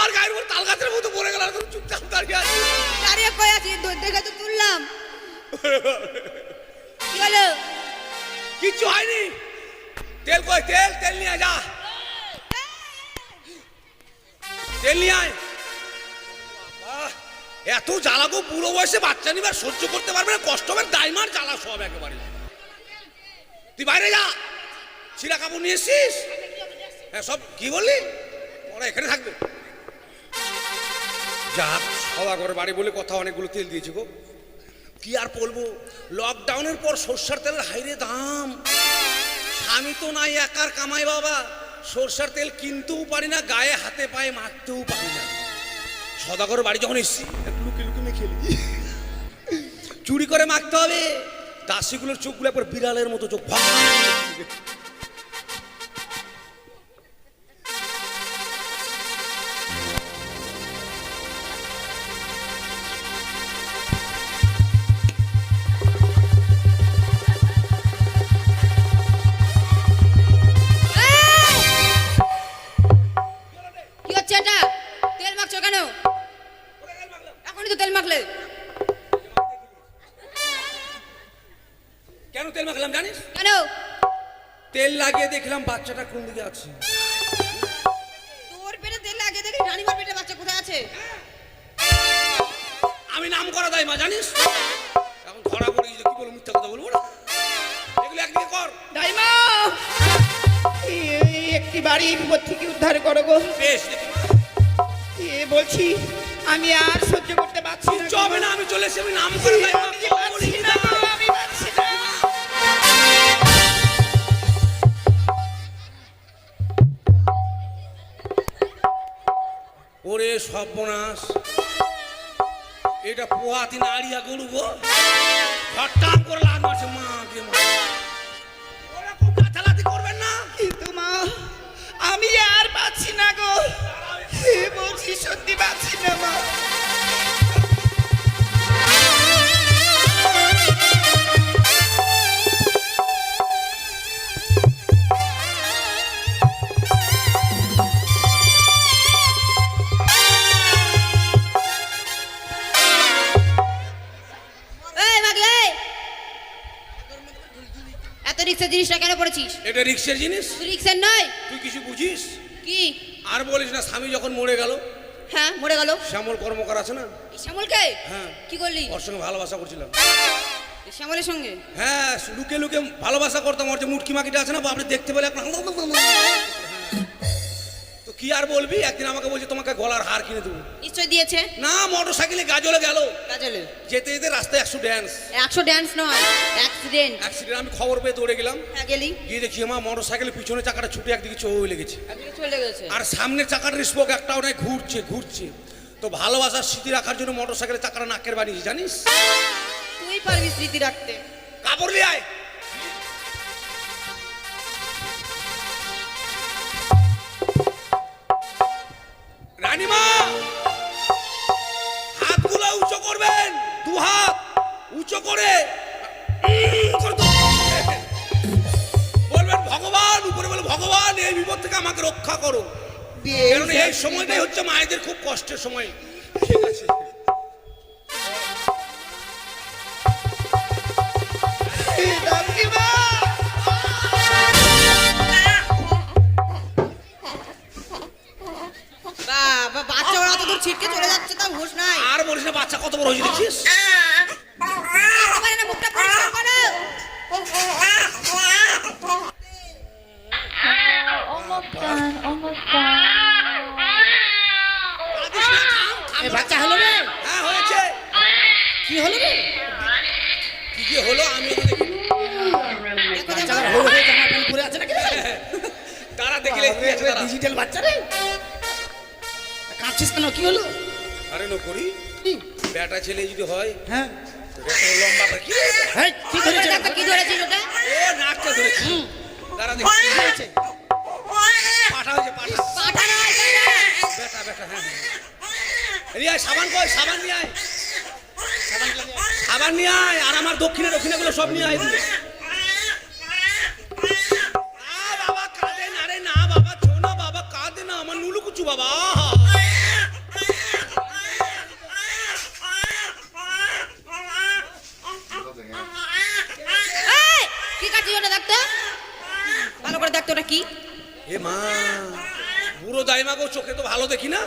আমার গায়ের উপর তাল গাছের মতো পড়ে গেল, তুমি চুপচাপ দাঁড়িয়ে আছো। দাঁড়িয়ে কই আছি, দেখে তো তুললাম। কি হলো? কিচ্ছু হয়নি। তেল কই? তেল নিয়ে যা, তেল নিয়ে আয়। এত জ্বালা গো, বুড়ো বয়সে বাচ্চা নিবার সহ্য করতে পারবে না, কষ্ট হবে, দাইমার জ্বালা সব একেবারে। তুই বাইরে যা, ছিঁড়া কাপড় নিয়ে এসছিস? হ্যাঁ, সব কি বললি? ওরা এখানে থাকবে। যা, সদাগরের বাড়ি বলে কথা, অনেকগুলো তেল দিয়েছি গো। কি আর বলবো, লকডাউনের পর সরষের তেলের হাইরে দাম। স্বামী তো নাই, একার কামাই বাবা। সরষের তেল কিনতেও পারি না, গায়ে হাতে পায়ে মাখতেও পারি না। সদাগরের বাড়ি যখন এসছি, লুকিয়ে লুকিয়ে মেখে খেলি, চুরি করে মাখতে হবে। দাসীগুলোর চোখগুলো একবার বিড়ালের মতো চোখ। কি হচ্ছে এটা? তেল মাখছো কেন? এখনই তো তেল মাখলে। কেন তেল মাখলাম জানিস? কেন? তেল লাগিয়ে দেখলাম বাচ্চাটা কোন দিকে আছে। তোর পেটে তেল লাগিয়ে দেখি রানীমার পেটে বাচ্চা কোথায় আছে? আমি নাম করা দেয় মা, জানিস? এখন ধরা পড়ে গেছে, কি বলবো, মিথ্যা কথা বলবো না। এগুলো একদিকে কর। দাইমা, একটি বাড়ি বিপদ থেকে উদ্ধার করো গো। বেশ, বলছি আমি আর সহ্য করতে পারছি না। চবে না, আমি চলে এসে আমি নাম করে দেয় মা। আমি পারছি না, আমি পারছি না। ওরে সর্বনাশ, এটা পোহাতি নাড়িয়া গরু গো, হঠাৎ করে লাগ মারছে। মা কে মা, ওরকম গাছালাতি করবেন না। কিন্তু মা, আমি আর পাচ্ছি না গো। বলছি সত্যি পাচ্ছি না মা। এত রিক্সার জিনিসটা কেন পড়েছিস? এটা রিক্সের জিনিস? রিক্সার নয়। তুই কিছু বুঝিস? কি? আর বলিস না, স্বামী যখন মরে গেল, হ্যাঁ মরে গেল। শ্যামল কর্মকার আছে না? শ্যামলকে? হ্যাঁ। কি করলি? ওর সঙ্গে ভালোবাসা করছিলাম। শ্যামলের সঙ্গে? হ্যাঁ, লুকে লুকে ভালোবাসা করতাম। ওর যে মুটকি মাকিটা আছে না, আপনি দেখতে পেলে আপনার। তো কি আর বলবি, একদিন আমাকে বলছে তোমাকে গলার হার কিনে দেবো। নিশ্চয় দিয়েছে। না, মোটর সাইকেলে গাজলে গেল, কাজলে যেতে যেতে রাস্তায় 100 ড্যান্স। 100 ড্যান্স নয়, অ্যাক্সিডেন্ট। অ্যাক্সিডেন্ট। আমি খবর পেয়ে দৌড়ে গেলাম। হ্যাঁ গেলি? গিয়ে দেখি আমার মোটর সাইকেলের পিছনে চাকাটা ছুটে একদিকে চলে গেছে, একদিকে চলে গেছে। আর সামনের চাকাটার স্পোক একটাও নাই, ঘুরছে। তো ভালোবাসার স্মৃতি রাখার জন্য মোটর সাইকেলের চাকাটা নাকের বানিয়েছি, জানিস? তুই পারবি স্মৃতি রাখতে। কাপড় নিয়ে আয়। রানীমা, হাতগুলো উঁচু করবেন, 2 হাত উঁচু করে বলবেন ভগবান, উপরে বলে ভগবান এই বিপদ থেকে আমাকে রক্ষা করো। কারণ এই সময়টাই হচ্ছে মায়েদের খুব কষ্টের সময়। ঠিক আছে, বাবা, বাচ্চা ওরা তো দূর ছিটকে চলে যাচ্ছে, তাও হুঁশ নাই। আর বলিস না, বাচ্চা কত বড় হয়েছে দেখছিস? পারে না, মুখটা পরিষ্কার করো। বাচ্চা হলো রে? হ্যাঁ হয়েছে। কি হলো রে? কি হলো আমি তো দেখি। বাচ্চারা হয়ে হয়ে জামা প্যান্ট পরে আছে নাকি রে? তারা দেখলে ডিজিটাল বাচ্চা রে। কাঁদছিস কেন, কি হলো? আরে নো করি, বেটা ছেলে যদি হয়, হ্যাঁ, লম্বা করে কি কি ধরেছে? কি ধরেছিস ওটা? ও নাকটা ধরেছি। তারা দেখি হয়েছে পাঠা হয়েছে, পাঠা নয়, বেটা। হ্যাঁ, রিয়া সাবান কই? সাবান নিয়ে আয়, সাবান নিয়ে আয়। আর আমার দক্ষিণে গুলো সব নিয়ে আয়। বাবা কাঁদে না রে, না বাবা, ছো না বাবা, কাঁদে না আমার নুলুকুচু বাবা। ওটা দেখতে ভালো করে দেখতে ওটা কি এ মা বুড়ো দাইমা গো, চোখে তো ভালো দেখি না।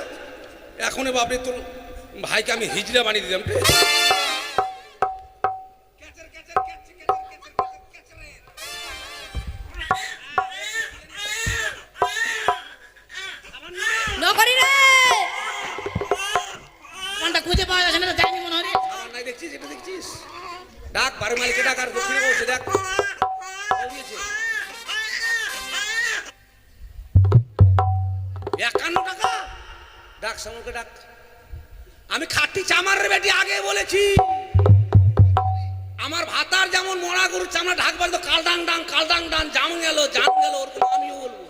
এখন বাপরে তোর ভাইকে আমি হিজড়া বানিয়ে দিলাম। নকরি রে কোনটা খুঁজে পাওয়া যাচ্ছে না তো যাইনি মনে হয় রে। আমার নাই দেখছিস, এটা দেখছিস? ডাক বাড়ি মালিকে ডাক, আর দক্ষিণে বসে ডাক। কল দিয়েছে। 51 টাকা ডাক, সামুকে ডাক। আমি খাটি চামার রে বেটি, আগে বলেছি। আমার ভাতার যেমন মরা গরুর চামড়া ঢাকবার তো কালদাং ডাং কালদাং ডাং জাম গেল ওরকম আমিও বলবো।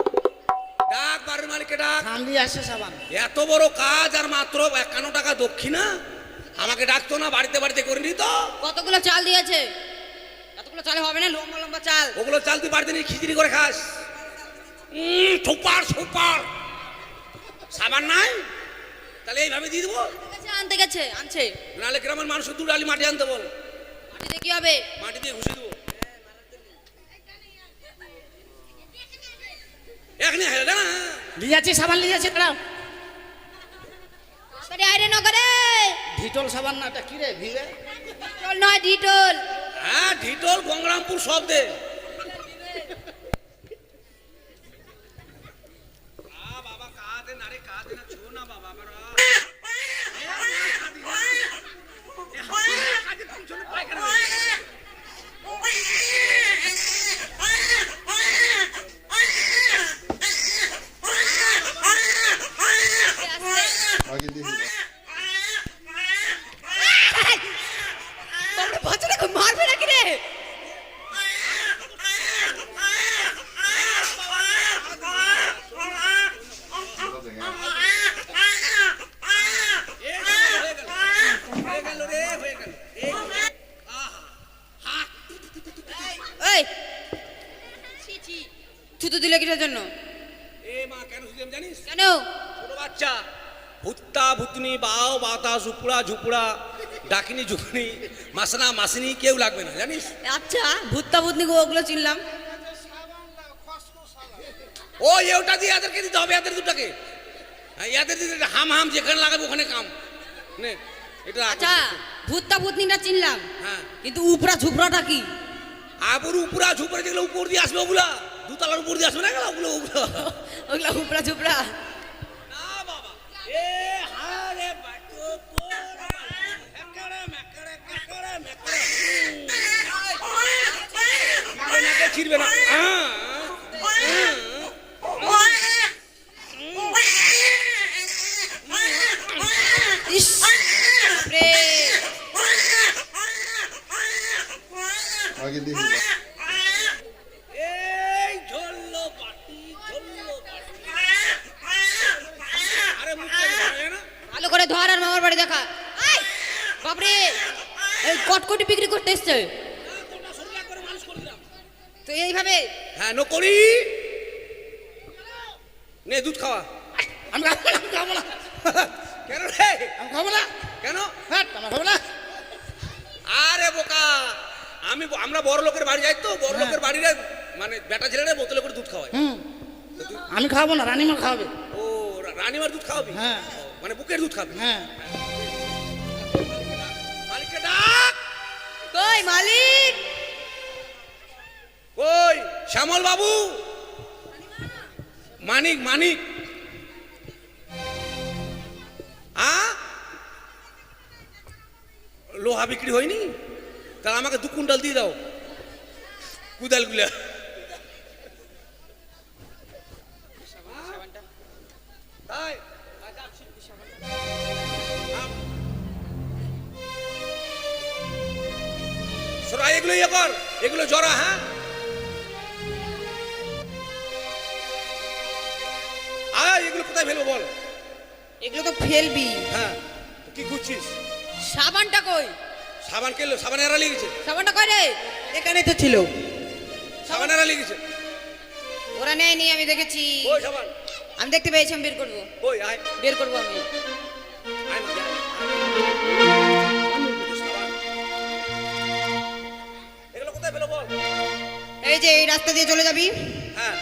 ডাক বাড়ির মালিকে ডাক। সামনে আসছে সাবান। এত বড় কাজ আর মাত্র 51 টাকা দক্ষিণা। আমাকে ডাকতো না, বাড়িতে বাড়িতে করে নিত। কতগুলো চাল দিয়েছে? এতগুলো চাল হবে না, লম্বা লম্বা চাল। ওগুলো চাল তুই বাড়িতে নিয়ে খিচড়ি করে খাস। Super super. সাবান নাই, তাহলে এইভাবে দিয়ে দেবো। আনতে গেছে, আনছে। নাহলে গ্রামের মানুষ দু ডালি মাটি আনতে বল। মাটিতে কি হবে? মাটি দিয়ে ঘুষে দেবো। এখানে হেলে না। নিয়ে যাচ্ছি সাবান, নিয়ে যাচ্ছি দাঁড়াও। তাড়াতাড়ি আইরে নগরে। ভিটল সাবান না, এটা কি রে ভিড়ে? ডিটল নয়, ডিটল। হ্যাঁ ঢিটল গঙ্গরামপুর শব্দে। বাবা কাঁদে না রে, কাঁদে না, ছো না বাবা আমার। তোমরা বাচ্চাটা খুব মারবে নাকি রে? এই থুতু দিলে কিসের জন্য? এ মা কেন শুনলাম জানিস? কেন? ছোট বাচ্চা ভুত্তা ভুতনি বাও বাতা ঝুপুড়া ঝুপুড়া ডাকিনি ঝুকুনি মাসনা মাসিনি কেউ লাগবে না জানিস। আচ্ছা ভুত্তা ভুতনি ওগুলো চিনলাম। ও ওটা দিয়ে এদেরকে দিতে হবে, এদের দুটাকে। হ্যাঁ, এদের দিতে হাম হাম যেখানে লাগাবে ওখানে কাম নে এটা। আচ্ছা ভুত্তা ভুতনিটা চিনলাম, হ্যাঁ কিন্তু উপরা ঝুপড়াটা কি? আবুর উপরা ঝুপড়ে যেগুলো উপর দিয়ে আসবে ওগুলা দুতলার উপর দিয়ে আসবে না ওগুলো ওগুলো ওগুলা উপরা ঝুপড়া। না বাবা এ হারে বাটো কোরা একড়ে মেকড়ে একড়ে মেকড়ে নাকে ছিড়বে না। ইস রে আগে দেখি এই ঝোল্লো বাটি ঝোল্লো বাটি। আরে মুখটা ধরে না। ভালো করে ধর আর মামার বাড়ি দেখা। এই বাপরে, এই কটকটি বিক্রি করতে এসছে কোনটা সরলা করে মানুষ করে দিলাম। তো এইভাবে? হ্যাঁ নো করি নে দুধ খাওয়া। আমি খাবো না, আমি খাবো না, কেন রে? আমি খাবো না। কেন? হ্যাঁ আমার খাবো না। আরে বোকা, আমরা বড় লোকের বাড়ি যাই তো, বড় লোকের বাড়িরে মানে বেটা ছেলেরা বোতলে করে দুধ খাওয়ায়। আমি খাবো না, রানীমা খাওয়াবে। ও রানীমার দুধ খাওয়াবি? হ্যাঁ। মানে বুকের দুধ খাবি? হ্যাঁ মালিককে ডাক। কই মালিক? কই শ্যামল বাবু? মানিক মানিক লোহা বিক্রি হয়নি? তাহলে আমাকে 2 কুইন্টাল দিয়ে দাও কুদালগুলা। তাই সরা এগুলো ইয়ে কর, এগুলো জরা। হ্যাঁ এগুলো কোথায় ফেলবো বল? এগুলো তো ফেলবি। হ্যাঁ কি খুঁজছিস? সাবানটা কই? সাবান কেলো? সাবান এরা লেগেছে। সাবানটা কই রে? এখানে তো ছিল। সাবান এরা লেগেছে। ওরা নেয়নি, আমি দেখেছি। ওই সাবান আমি দেখতে পেয়েছি, আমি বের করবো। ওই আয় বের করবো আমি। আয় না, আয়। সাবান। এগুলো কোথায় ফেলো বল? এই যে এই রাস্তা দিয়ে চলে যাবি, হ্যাঁ।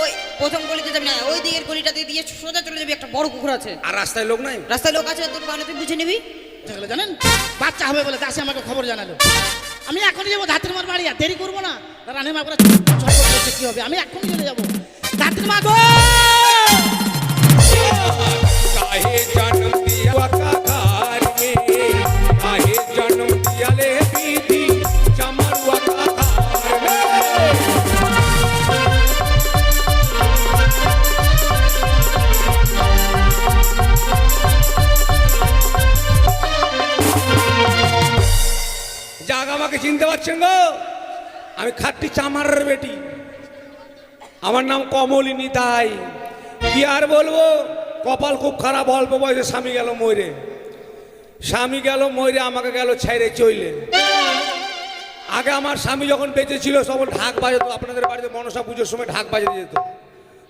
ওই প্রথম গলিতে যাবি না, ওই দিকের গলিটা দিয়ে সোজা চলে যাবি, একটা বড় পুকুর আছে। আর রাস্তায় লোক নাই? রাস্তায় লোক আছে, তোর বাড়ি তুই বুঝে নিবি। যেগুলো জানেন বাচ্চা হবে বলে দাসে আমাকে খবর জানালো। আমি এখনই যাবো ধাত্রীমার বাড়ি, আর দেরি করবো না। রানীমা করে কি হবে, আমি এখনই চলে যাবো। ধাত্রীমা গো, काहे जन्म दिया वकार में, काहे जन्म दिया ले दीदी चमर वकार में। জাগ আমাকে চিনতে পারছেন গো? আমি খাট্টি চামারের বেটি, আমার নাম কমলিনী। তাই কি আর বলবো, কপাল খুব খারাপ। অল্প বয়সে স্বামী গেল মরে, স্বামী গেল মরে, আমাকে গেল ছেড়ে চইলে। আগে আমার স্বামী যখন বেঁচে ছিল সব ঢাক বাজাতো, আপনাদের বাড়িতে মনসা পুজোর সময় ঢাক বাজাতে যেত।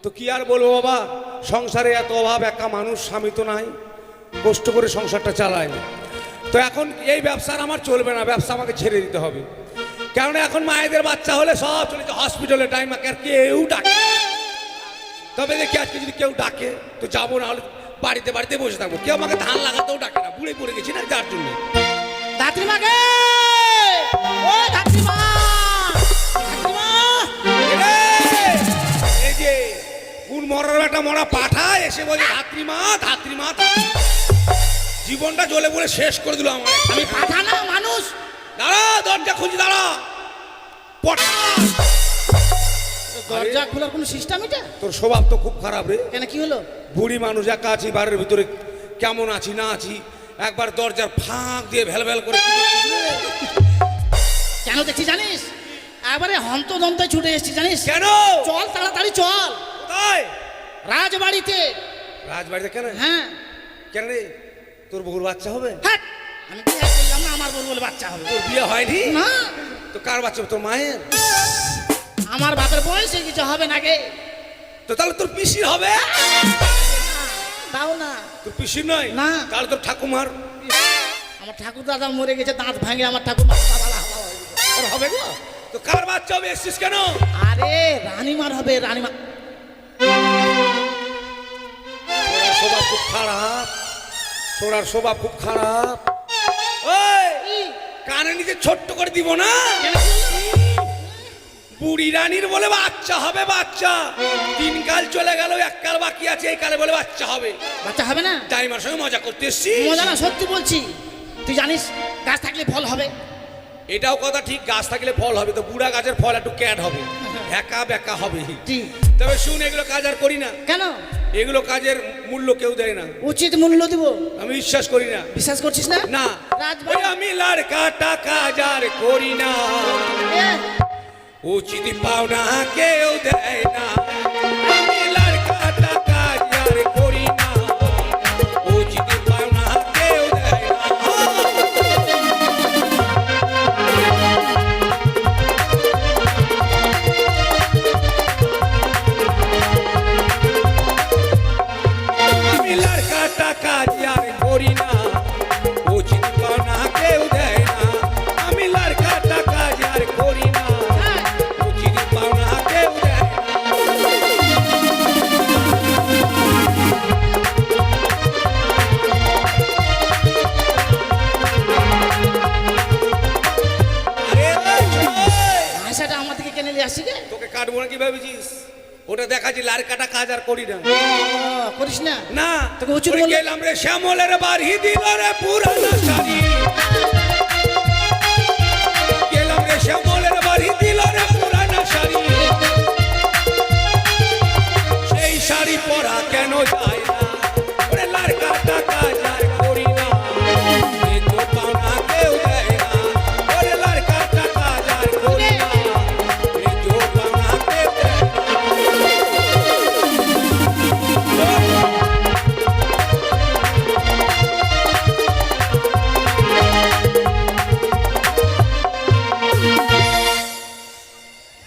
তো কি আর বলবো বাবা, সংসারে এত অভাব, একা মানুষ, স্বামী তো নাই, কষ্ট করে সংসারটা চালায়। তো এখন এই ব্যবসার আমার চলবে না, ব্যবসা আমাকে ছেড়ে দিতে হবে। কেননা এখন মায়েদের বাচ্চা হলে সব চলে যায় হসপিটালে, টাইম আর কেউ ডাকে। তবে দেখি আজকে যদি কেউ ডাকে তো যাবো, না হলে বাড়িতে বাড়িতে বসে থাকবো। কেউ আমাকে ধান লাগাতেও ডাকে না, বুড়ে পড়ে গেছি না, যার জন্য। ধাত্রীমা গে, ও ধাত্রীমা, ধাত্রীমা, এই যে কোন মরার একটা মরা পাঠা এসে বলে ধাত্রীমা ধাত্রীমা, জীবনটা জ্বলে পড়ে শেষ করে দিল আমার। আমি পাঠা না মানুষ। দাঁড়া, দরজা খুঁজি, দাঁড়া পঠা। দরজা খোলার কোনো সিস্টেম এটা? তোর স্বভাব তো খুব খারাপ রে। কেন, কি হলো? বুড়ি মানুষ, একা আছি বাড়ির ভিতরে, কেমন আছি না আছি, একবার দরজার ফাঁক দিয়ে ভেল ভেল করে কি করছিস রে? কেন দেখছি জানিস? এবারে হন্তদন্তে ছুটে এসেছি জানিস কেন? চল তাড়াতাড়ি চল কোথায়? রাজবাড়িতে। রাজবাড়িতে কেন? হ্যাঁ। কেন রে, তোর বহুর বাচ্চা হবে? হ্যাট, আমি বিয়ে করলাম না, আমার বউ বলে বাচ্চা হবে। তোর বিয়ে হয়নি? না। তো কার বাচ্চা হবে? তোর মায়ের? আমার বাপের বয়সে কিছু হবে না গে। তো তাহলে তোর পিসির হবে? দাও না। তোর পিসির নয়? না। তাহলে তোর ঠাকুমার? আমার ঠাকুর দাদা মরে গেছে, দাঁত ভাঙে আমার ঠাকুর হবে গো। তো কার বাচ্চা হবে, এসছিস কেন? আরে রানীমার হবে, রানীমা। ছোড়ার স্বভাব খুব খারাপ, ছোড়ার স্বভাব খুব খারাপ। ওই কানে নিচে ছোট্ট করে দিব না, বুড়ি রানীর বলে বাচ্চা হবে, বাচ্চা। 3 কাল চলে গেল, 1 কাল বাকি আছে, এই কালে বলে বাচ্চা হবে। বাচ্চা হবে না? দাইমার সঙ্গে মজা করতে এসছি। মজা না, সত্যি বলছি। তুই জানিস গাছ থাকলে ফল হবে? এটাও কথা ঠিক, গাছ থাকলে ফল হবে। তো বুড়া গাছের ফল একটু ক্যাট হবে, একা বেকা হবে। ঠিক। তবে শুন, এগুলো কাজ আর করি না। কেন? এগুলো কাজের মূল্য কেউ দেয় না, উচিত মূল্য দিব। আমি বিশ্বাস করি না। বিশ্বাস করছিস না? না, রাজবাড়ি। ওই আমি লড়কা কাজ আর করি না, উচিত পাওনা কেউ দেয় না। আমি লড়কা কাজ আর করি না, উচিত পাওনা কেউ দেয় না। আমি লড়কা কাজ আর করি না, উচিত পাওনা কেউ দেয় না। আমি লড়কা কাজ আর করি না, উচিত পাওনা কেউ দেয় না। আরে ওই ছোট, ভাষাটা আমার দিকে কেনে নিয়ে আসি গে। তোকে কাটবো না কি ভেবেছিস? ওটা দেখাচ্ছি লারকাটা কাজ আর করি না। করিস না? না, তোকে উচিত ওই বললে- গেলাম রে শ্যামলের বাড়ি দিল রে পুরানা শাড়ি, গেলাম রে শ্যামলের বাড়ি দিল রে পুরানা শাড়ি। সেই শাড়ি পরা কেন যায় না? ওরে লারকাটা কাজ আর করি না, এ তো পাওনা কেউ দেয় না। ওরে লারকাটা কাজ আর করি না, এ তো পাওনা কেউ দেয় না।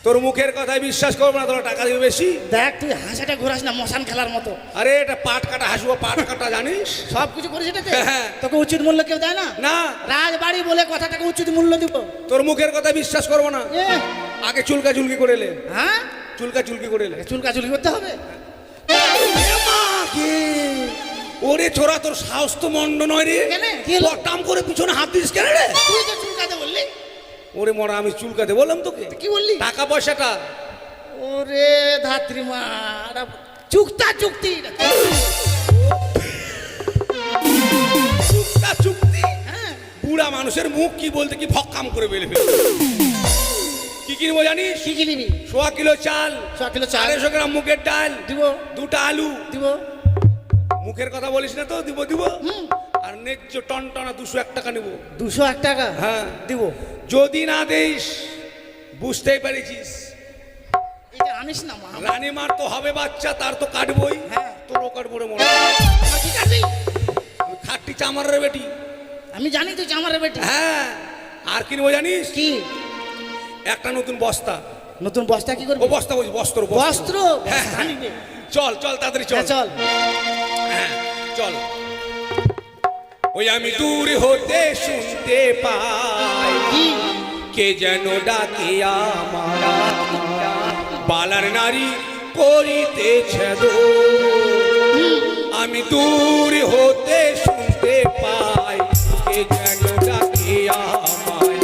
তোর মুখের কথায় বিশ্বাস করবো না, তোরা টাকা দিবে বেশি। দেখ তুই হাসাটা ঘোরাস না মশান খেলার মতো। আরে এটা পাট কাটা হাসুয়া, পাট কাটা জানিস? সব কিছু করিস এটাতে? হ্যাঁ। তোকে উচিত মূল্য কেউ দেয় না? না, রাজবাড়ি বলে কথাটাকে উচিত মূল্য দিব। তোর মুখের কথা বিশ্বাস করবো না। এ, আগে চুলকা চুলকি করে এলে, হ্যাঁ চুলকা চুলকি করে এলে। চুলকা চুলকি করতে হবে। এ মা, কে? ওরে ছোড়া, তোর সাহস তো মন্দ নয় রে। কেন? কি হলো? পটাম করে পিছনে হাত দিস কেন রে? তুই তো চুলকাতে বললি। ওরে মরা, আমি চুলকাতে বললাম তোকে? কি বললি? টাকা পয়সাটা ওরে ধাত্রী মা, চুক্তা চুক্তি। চুক্তা চুক্তি? হ্যাঁ বুড়া মানুষের মুখ কি বলতে কি ভক্কাম করে বেলে ফেলে। কি কিনবো জানিস? কি কি নিবি? 100 কিলো চাল, 100 কিলো চাল, 250 গ্রাম মুগের ডাল, দিব 2টা আলু। দিব। মুখের কথা বলিস না তো, দিব দিব। আর ন্যায্য টনটনা 201 টাকা নেবো। 201 টাকা? হ্যাঁ দিব। যদি না দেইস বুঝতেই পেরেছিস, এটা আনিস না মা। রানীমার তো হবে বাচ্চা, তার তো কাটবই। হ্যাঁ। তোরও কাটবো রে মনে। আমার কি কাটবি? খাট্টি চামারের বেটি। আমি জানি তুই জামারের বেটি। হ্যাঁ। আর কিনবো জানিস? কি? একটা নতুন বস্তা। নতুন বস্তা কি ও করবি? বস্তা বলছি, বস্ত্র বস্ত্র? হ্যাঁ, বস্তা নিবি? চল চল তাড়াতাড়ি চল। হ্যাঁ, চল। হ্যাঁ চল। ওই আমি দূর হতে শুনতে পাই কি? কে যেন ডাকে আমার, বালার নারী করিতেছে দো। আমি দূর হতে শুনতে পাই কে যেন ডাকে আমার,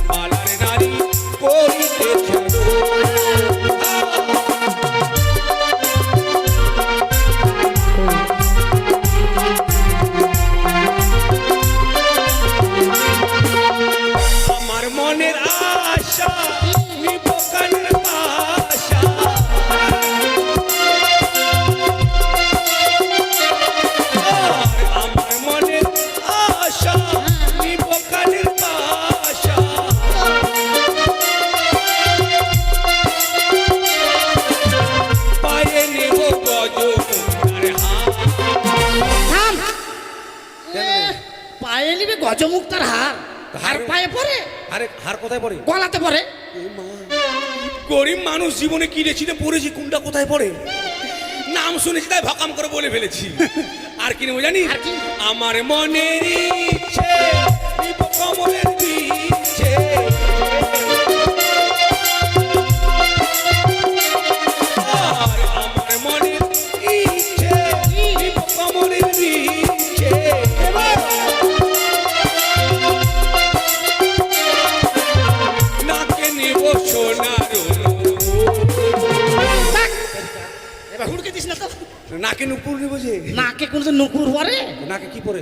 বালার নারী করিতেছে দো। আমার মনের আশা নিব কানের পাশা, আমার মনের আশা নিব কানের পাশা। পায়ে নেব গজমুক্তার হার। থাম। পায়ে নিবি গজমুক্তার হার? হার পায়ে পরে? আরে হার কোথায় পড়ে? গলাতে পরে? গরিব মানুষ জীবনে কি রেছিতে পড়েছি, কোনটা কোথায় পড়ে নাম শুনেছি তাই ভকাম করে বলে ফেলেছি। আর কি নেবো জানি? আর কি? আমার মনের ইচ্ছে নিব কমলের বিচ্ছে, আর আমার মনের ইচ্ছে নিব কমলের বিচ্ছে। নাকে নেব সোনার থাক। এবার হুড়কে দিস না তো। নাকে নুপুর নেবো যে। নাকে কোনদিন নুপুর পরে? নাকে কি পরে?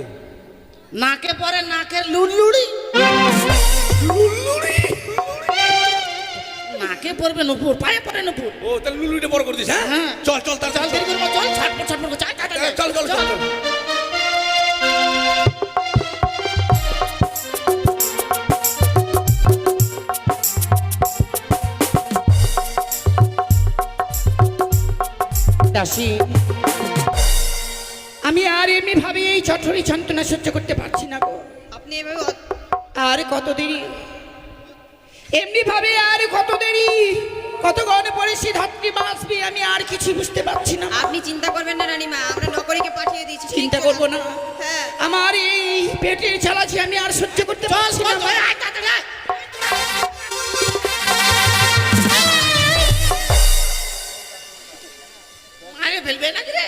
নাকে পরে নাকের লুড়লুড়ি। লুল্লুড়ি। নাকে পরবে নুপুর, পায়ে পরে নুপুর। ও তাহলে লুলুইটা বড় করে দিস। হ্যাঁ হ্যাঁ। চল চল তার চল দেরি করবো, চল। ছটপট ছটপট করে চল চল চল। দাসী, আমি আর এমনি ভাবে এই ছটফটি যন্ত্রণা সহ্য করতে পারছি না গো। আপনি এভাবে আর কত দেরি এমনি ভাবে, আর কত দেরি, কত গনে পরে সে ধাত্রী বাঁচবে, আমি আর কিছু বুঝতে পারছি না। আপনি চিন্তা করবেন না রানীমা, আমরা নকরীকে পাঠিয়ে দিয়েছি। চিন্তা করবো না। হ্যাঁ। আমার এই পেটের চালাচি আমি আর সহ্য করতে পারছি না। মারে ফেলবে নাকি রে?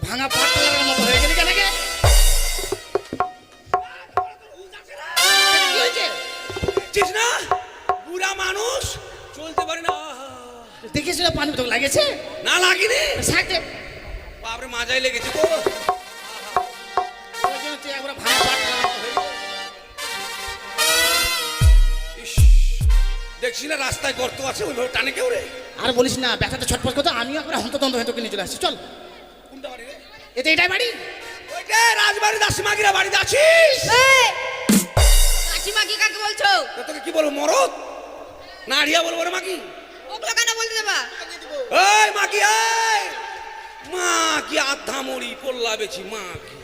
ভাঙা পাট্টা লাগার মতো হয়ে গেলি কেন? কি হয়েছে? চিস না বুড়া মানুষ চলতে পারে না। দেখিস না পানি তোকে লাগেছে? না লাগেনি, সাথে বাপরে মাজায় লেগেছে তো। ওই জন্য তুই একবার ভাঙা পাট্টা লাগার মতো হয়ে গেলি। ইস, দেখছি না রাস্তায় গর্ত আছে, ওইভাবে টানে কেউ রে। আর বলিস না, ব্যথাতে ছটফট করতো, আমিও একবার হন্তদন্ত হয়ে তোকে নিয়ে চলে আসছি। চল, কোনটা বাড়ি রে? এতে এটাই বাড়ি। ওইটা রাজবাড়ি দাসিমাগিরা বাড়িতে আছিস? কাকিমা কি কাকে বলছো? তা তোকে কি বলবো, মরদ না আড়িয়া বলবো রে মাকি? ওগুলো কেন বলতে দেবা? এই মাকি, এই মা কি আধা মরি পল্লা বেছি মা কি।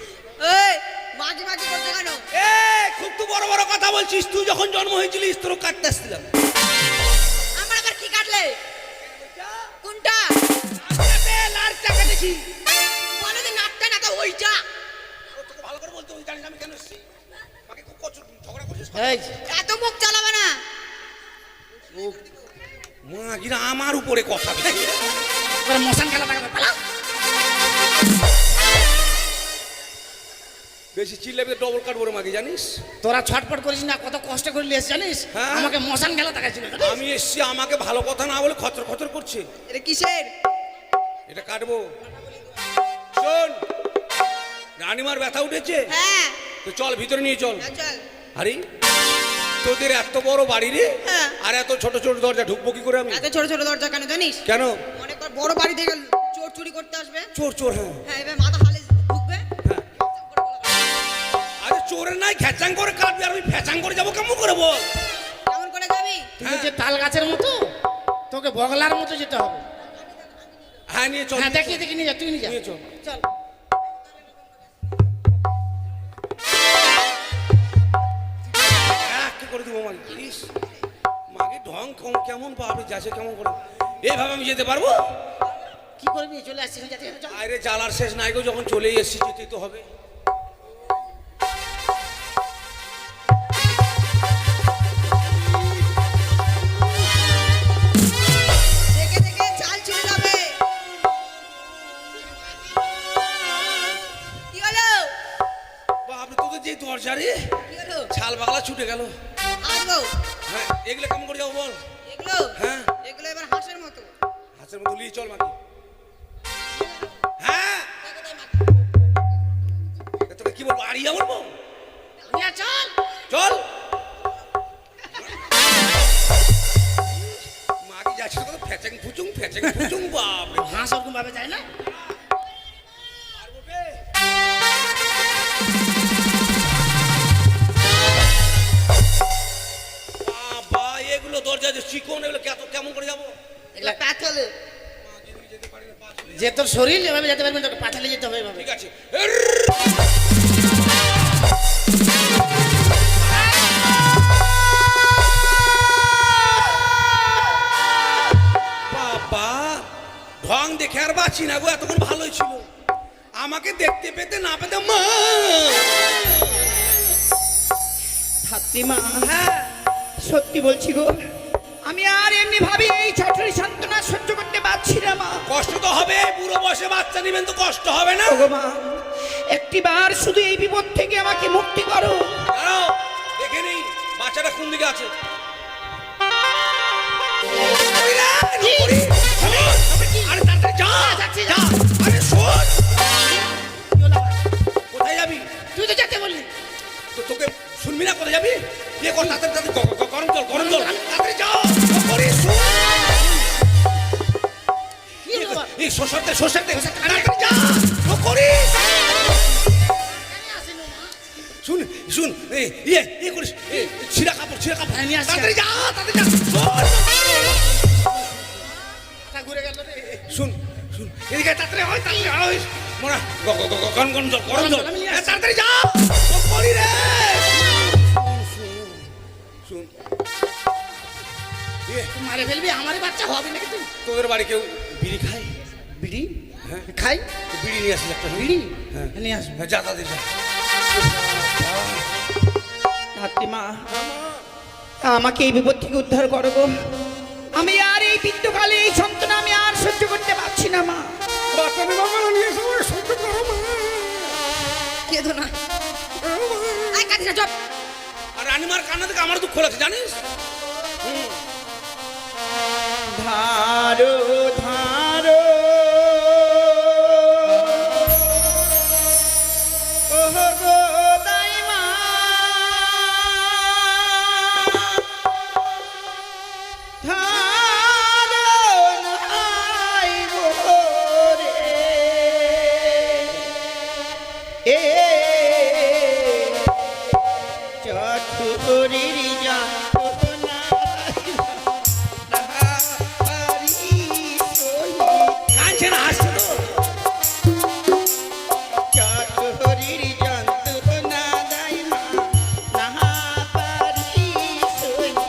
এই মাঝি মাঝি করতে কেন? এ খুব তো বড় বড় কথা বলছিস। তুই যখন জন্ম হয়েছিলিস তোর কাটতে আসছিলাম। আমার আবার কি কাটলে? কোনটা? লাল টাকা দেখি। বলো যে নাকটা নাকা ওইটা। তোকে ভালো করে বলতে তুই জানিস আমি কেন এসেছি? আমাকে খুব ঝগড়া করছিস? এই এত মুখ চালাবে না। মা কিনা আমার উপরে কথা বলে। তোর মশান খেলা দেখাবে পালা। বেশি চিল্লাবি ডবল কাটবো রে মাকে, জানিস? তোরা ছটপট করিস না, কত কষ্ট করে লিয়েছিস জানিস? হ্যাঁ। আমাকে মশান খেলা দেখাচ্ছিল। আমি এসছি, আমাকে ভালো কথা না বলে খচর খচর করছে। এটা কিসের? এটা কাটবো। শোন, রানীমার ব্যথা উঠেছে হ্যাঁ তো চল ভিতরে নিয়ে চল। চল। আরে তোদের এত বড় বাড়ি রে, হ্যাঁ। আর এত ছোট ছোট দরজা ঢুকবো কি করে আমি? এত ছোট ছোট দরজা কেন জানিস? কেন? মনে কর বড় বাড়ি থেকে চোর চুরি করতে আসবে। চোর চোর, হ্যাঁ হ্যাঁ, এবার মাথা হালে ঢুকবে। হ্যাঁ। আরে চোরের নাই খেচাং করে কাটবি, আর আমি ফেচাং করে যাবো কেমন করে বল? কেমন করে যাবি? তুই যে তাল গাছের মতো, তোকে বগলার মতো যেতে হবে। হ্যাঁ নিয়ে চল। হ্যাঁ দেখিয়ে দেখি নিয়ে যা, তুই নিয়ে যা। নিয়ে চল। চল। কি করে দিব মাকে, প্লিজ? মাকে ঢং কেমন পাবে, যাচ্ছে কেমন করে? এইভাবে আমি যেতে পারবো? কি করবি? চলে আসছিস, যেতে হবে, চল। আরে জ্বালার শেষ নাই গো, যখন চলেই এসেছি যেতেই তো হবে। দেখে দেখে চাল চলে যাবে। কি হলো? বাপরে, তোদের যে দরজা রে, কি হলো? ছাল বাগলা ছুটে গেল। আসবো। হ্যাঁ, এগুলো কেমন করে যাবো বল? এগুলো? হ্যাঁ। এগুলো এবার হাঁসের মতো। হাতের মতো নিয়ে চল মাকে। হ্যাঁ, তোকে কি বলবো, আড়িয়া বলবো? নিয়ে চল। চল। মাকে যাচ্ছে তো ফেচেং ফুচুং বাপরে। হাঁস ওরকম ভাবে যায় না। পারবো বে? বাবা, এগুলো দরজা যে চিকন, এগুলো কেমন করে যাবো? এগুলো পাথলে। যে তোর শরীর এভাবে যেতে পারবি না, তোকে পাঠালে যেতে হবে এভাবে। ঠিক আছে। বাবা, ঢং দেখে আর বাঁচি না গো, এতক্ষণ ভালোই ছিল। আমাকে দেখতে পেতে না পেতে মা। ধাত্রীমা, হ্যাঁ, সত্যি বলছি গো, আমি আর এমনি ভাবি এই ছটরি সান্ত্বনা সহ্য করতে পারছি না মা। কষ্ট তো হবে, বুড়ো বয়সে বাচ্চা নিবেন তো কষ্ট হবে না? ওগো মা, একটিবার শুধু এই বিপদ থেকে আমাকে মুক্তি করো। দাঁড়াও, দেখে নেই বাচ্চাটা কোন দিকে আছে। ওই রে, নকরি। আরে তাড়াতাড়ি যা, যা। আরে শোন, কোথায় যাবি? তুই তো যেতে বললি। তো তোকে শুনবি না, কোথায় যাবি? ইয়ে কর তাড়াতাড়ি, গরম জল, তাড়াতাড়ি যা। নকরি, শোন। কি হলো বাবা? এই শোষাতে তাড়াতাড়ি যা। নকরি। শুন শুন, ইয়ে করিস, ছিঁড়া কাপড় হ্যাঁ, নিয়ে আসছি। তাড়াতাড়ি যা, তাড়াতাড়ি যা। শোন। মাথা ঘুরে গেল রে। শুন শুন, এদিকে তাড়াতাড়ি হয় মোরা, গরম জল, আমি নিয়ে আসছি। তাড়াতাড়ি যা। নকরি রে। শুন, তুই মারে ফেলবি, আমারই বাচ্চা হবে নাকি তুই? তোদের বাড়ি কেউ বিড়ি খায়? বিড়ি হ্যাঁ, খাই? তো বিড়ি নিয়ে আসিস একটা। বিড়ি হ্যাঁ। নিয়ে আসবো। হ্যাঁ, যা তাদের যা। ধাত্রীমা, আমাকে এই বিপদ থেকে উদ্ধার করো গো। আমি আর এই বৃদ্ধকালে এই যন্ত্রণা আমি আর সহ্য করতে পারছি না মা। কেঁদো না। আয় কাঁদিস না, চুপ। আর রানীমার কান্না থেকে আমার দুঃখ লাগছে, জানিস? ধারো ধারো ওহো গো দাইমা, ধারো নাই গো রে, এ চতুরির যন্ত্রণা কাঁদছে না, হাসছে তো। চতুরির যন্ত্রণা দাইমা নাহা পারি সইতে।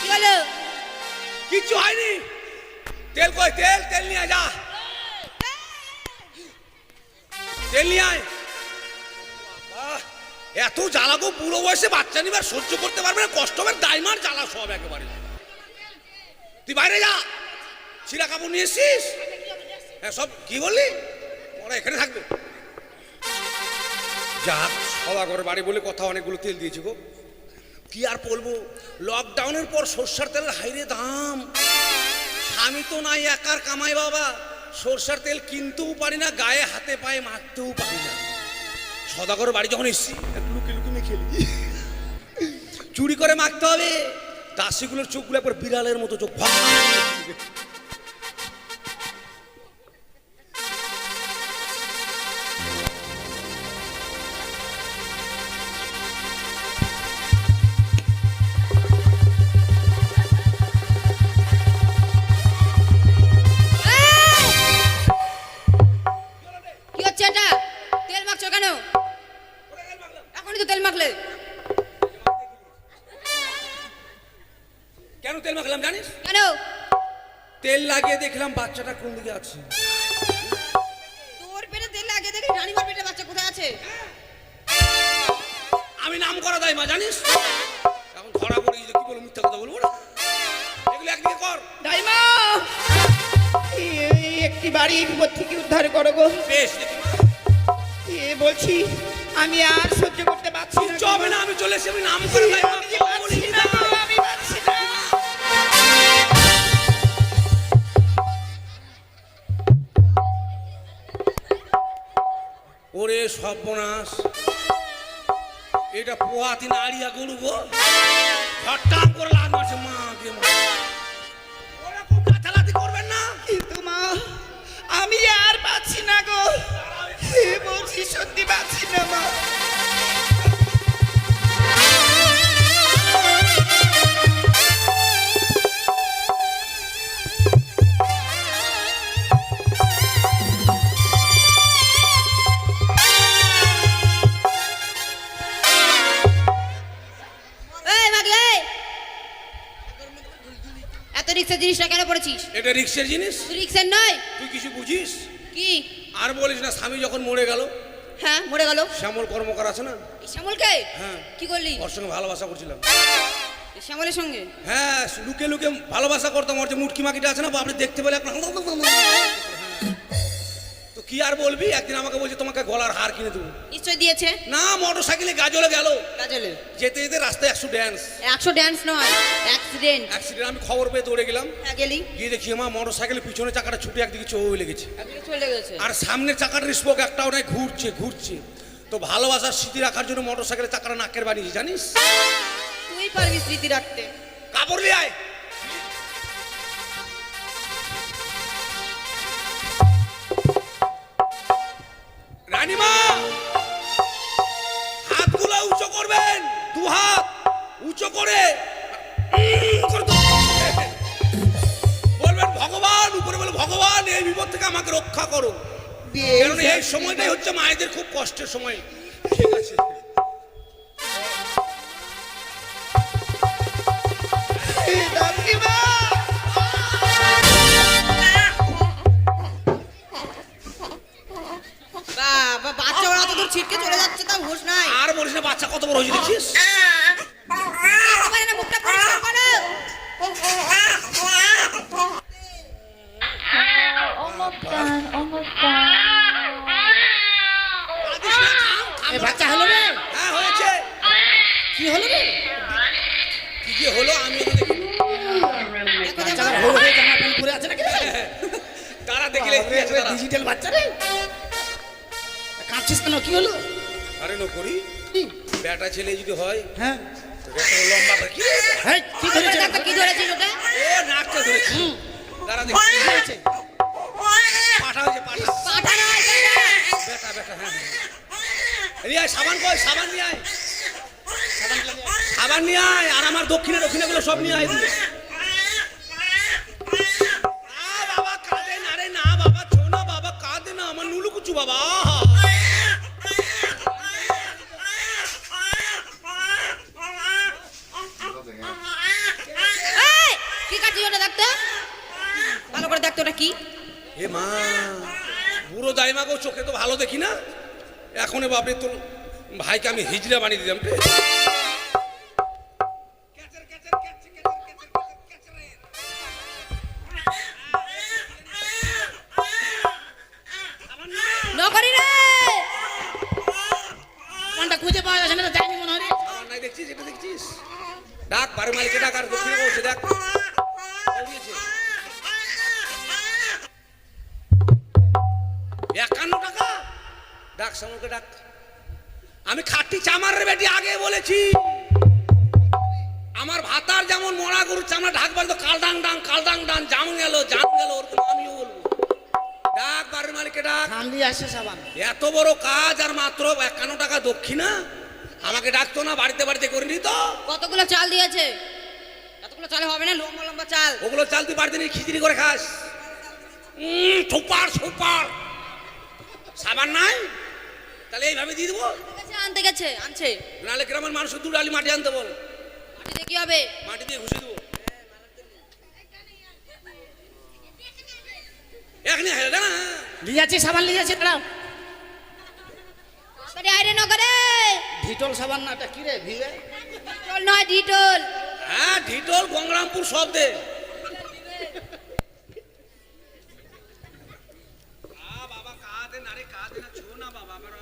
কি হলো? কিচ্ছু হয়নি। তেল কই? তেল তেল নিয়ে আয়, যা তেল নিয়ে আয়। বাহ, এত জ্বালা গো, বুড়ো বয়সে বাচ্চা নিবার সহ্য করতে পারবে না, কষ্ট হবে, দাইমার জ্বালা সব একেবারে। তুই বাইরে যা, ছিঁড়া কাপড় নিয়ে এসছিস? হ্যাঁ, সব কি বললি? ওরা এখানে থাকবে। যাক, সদাগর বাড়ি বলে কথা, অনেকগুলো তেল দিয়েছি গো। কি আর বলবো, লকডাউনের পর সর্ষার তেলের হাইরে দাম। স্বামী তো নাই, একার কামাই বাবা। সর্ষার তেল কিনতেও পারি না, গায়ে হাতে পায়ে মাখতেও পারি না। সদাগর বাড়ি যখন এসছি, একটু লুকিয়ে লুকিয়ে মেখে নিই। চুরি করে মাখতে হবে। দাসিগুলোর চোখগুলো একবার বিড়ালের মতো চোখ। কি হচ্ছে এটা? তেল মাখছো কেন? এখনই তো তেল মাখলে। কেন তেল মাখলাম জানিস? কেন? তেল লাগিয়ে দেখলাম বাচ্চাটা কোন দিকে আছে। তোর পেটে তেল লাগিয়ে দেখি রানীমার পেটে বাচ্চা কোথায় আছে? আমি নাম করা দাই মা, জানিস? এখন ধরা পড়ে গেছে, কি বলবো, মিথ্যা কথা বলবো না। এগুলো একদিকে কর। দাইমা, একটি বাড়ি বিপদ থেকে উদ্ধার করো গো। বেশ, বলছি আমি আর সহ্য করতে পারছি না। হবে না, আমি চলে এসে আমি নাম করে দাই মা। আমি পারছি না, আমি পারছি না। ওরে সর্বনাশ, এটা পোহাতি নাড়িয়া গরু গো, হঠাৎ করে লাগ মারছে। মা কে মা, ওরকম লাথালাথি করবেন না। কিন্তু মা, আমি আর পাচ্ছি না গো। বলছি সত্যি পাচ্ছি না মা। এই মাগলে, এত রিক্সার জিনিসটা কেন পড়েছিস? এটা রিক্সের জিনিস, তুই রিক্সার নয়। তুই কিছু বুঝিস? কি? আর বলিস না, স্বামী যখন মরে গেল, হ্যাঁ, মরে গেল। শ্যামল কর্মকার আছে না, এই শ্যামলকে? হ্যাঁ। কি করলি? ওর সঙ্গে ভালোবাসা করছিলাম। এই শ্যামলের সঙ্গে? হ্যাঁ, লুকে লুকে ভালোবাসা করতাম। ওর যে মুটকি মাকিটা আছে না, আপনি দেখতে পেলে আপনার। তো কি আর বলবি, একদিন আমাকে বলছে তোমাকে গলার হার কিনে দেবো। নিশ্চয় দিয়েছে। না, মোটর সাইকেলে গাজলে গেল, কাজলে যেতে যেতে রাস্তায় 100 ড্যান্স। 100 ড্যান্স নয়, অ্যাক্সিডেন্ট। অ্যাক্সিডেন্ট। আমি খবর পেয়ে দৌড়ে গেলাম, হ্যাঁ, গেলি? গিয়ে দেখি আমার মোটর সাইকেলের পিছনে চাকাটা ছুটে একদিকে চলে গেছে, একদিকে চলে গেছে। আর সামনের চাকাটার স্পোক একটাও নাই, ঘুরছে ঘুরছে। তো ভালোবাসার স্মৃতি রাখার জন্য মোটর সাইকেলের চাকাটা নাকের বানিয়েছি, জানিস? তুই পারবি স্মৃতি রাখতে। কাপড় নিয়ে আয়। রানীমা, হাতগুলো উঁচু করবেন, 2 হাত উঁচু করে বলবেন ভগবান, উপরে বলে ভগবান এই বিপদ থেকে আমাকে রক্ষা করো। কারণ এই সময়টাই হচ্ছে মায়েদের খুব কষ্টের সময়। ঠিক আছে, বাবা, বাচ্চা ওরা তো দূর ছিটকে চলে যাচ্ছে, তাও হুঁশ নাই। আর বলিস না, বাচ্চা কত বড় হয়েছে দেখছিস? একেবারে না, মুখটা পরিষ্কার করো। Almost done, almost done. এ বাচ্চা হলো রে? হ্যাঁ, হয়েছে। কি হলো রে? কি কি হলো আমি তো দেখিনি। বাচ্চা হলো রে, জামা প্যান্ট পরে আছে নাকি? তারা দেখলে কি আছে তারা? ডিজিটাল বাচ্চা রে। কাঁদছিস কেন? কি হলো? আরে নকরি, কি? বেটা ছেলে যদি হয়, হ্যাঁ, তো বেটা লম্বা করে কি রে? এই, কি ধরেছে? একটা কি ধরেছিস ওটা? এ নাকটা ধরেছি। তারা দেখি কি হয়েছে? পাঠা হয়েছে, পাঠা। পাঠা নয়, বেটা। বেটা বেটা, হ্যাঁ হ্যাঁ। নিয়ে আয়, সাবান কই, সাবান নিয়ে আয়, সাবান নিয়ে আয়। আর আমার দক্ষিণে দক্ষিণে গুলো সব নিয়ে আয় দিলে। বাবা কাঁদে না রে, না বাবা, ছোনা বাবা কাঁদে না, আমার নুলু কুচু বাবা। ওটা কি? এ মা, বুড়ো দাইমাগো চোখে তো ভালো দেখি না, এখন বাপরে তোর ভাইকে আমি হিজড়া বানিয়ে দিলাম রে। নকরি রে। কোনটা খুঁজে পাওয়া যাচ্ছে না তো, যায়নি মনে হয় রে। আমার নাই দেখছিস, এটা দেখছিস? ডাক বাড়ির মালিককে ডাক, আর দক্ষিণে বসে ডাক। ও দিয়েছে। 51 টাকা। ডাক সামুকে ডাক। আমি খাটি চামারের বেটি আগে বলেছি, আমার ভাতার যেমন মরা গরুর চামড়া ঢাকবার তো কালডাং ডাং কালডাং ডাং জাম গেল ওরকম আমিও বলবো। ডাক বাড়ির মালিককে ডাক। সামলি আসে সাবান। এত বড় কাজ আর মাত্র 51 টাকা দক্ষিণা, আমাকে ডাকতো না, বাড়িতে বাড়িতে করে নিত। কতগুলো চাল দিয়েছে? এতগুলো চালে হবে না, লম্বা লম্বা চাল। ওগুলো চাল তুই বাড়িতে নিয়ে খিচড়ি করে খাস। Super super. সাবান নাই, তাহলে এইভাবে দিয়ে দেবো। আনতে গেছে, আনছে। নাহলে গ্রামের মানুষের 2 ডালি মাটি আনতে বল। মাটিতে কি হবে? মাটি দিয়ে ঘুষে দেবো। এখনই হেরে না। নিয়ে যাচ্ছি সাবান, নিয়ে যাচ্ছি, দাঁড়াও। তাড়াতাড়ি আইরে নকরে। ঢিটল সাবান না, এটা কি রে? ভিড়ে ডিটল নয়, ডিটল। হ্যাঁ, ঢিটল গঙ্গরামপুর শব্দে। বাবা কাঁদে না রে, কাঁদে না, ছো না বাবা আমার।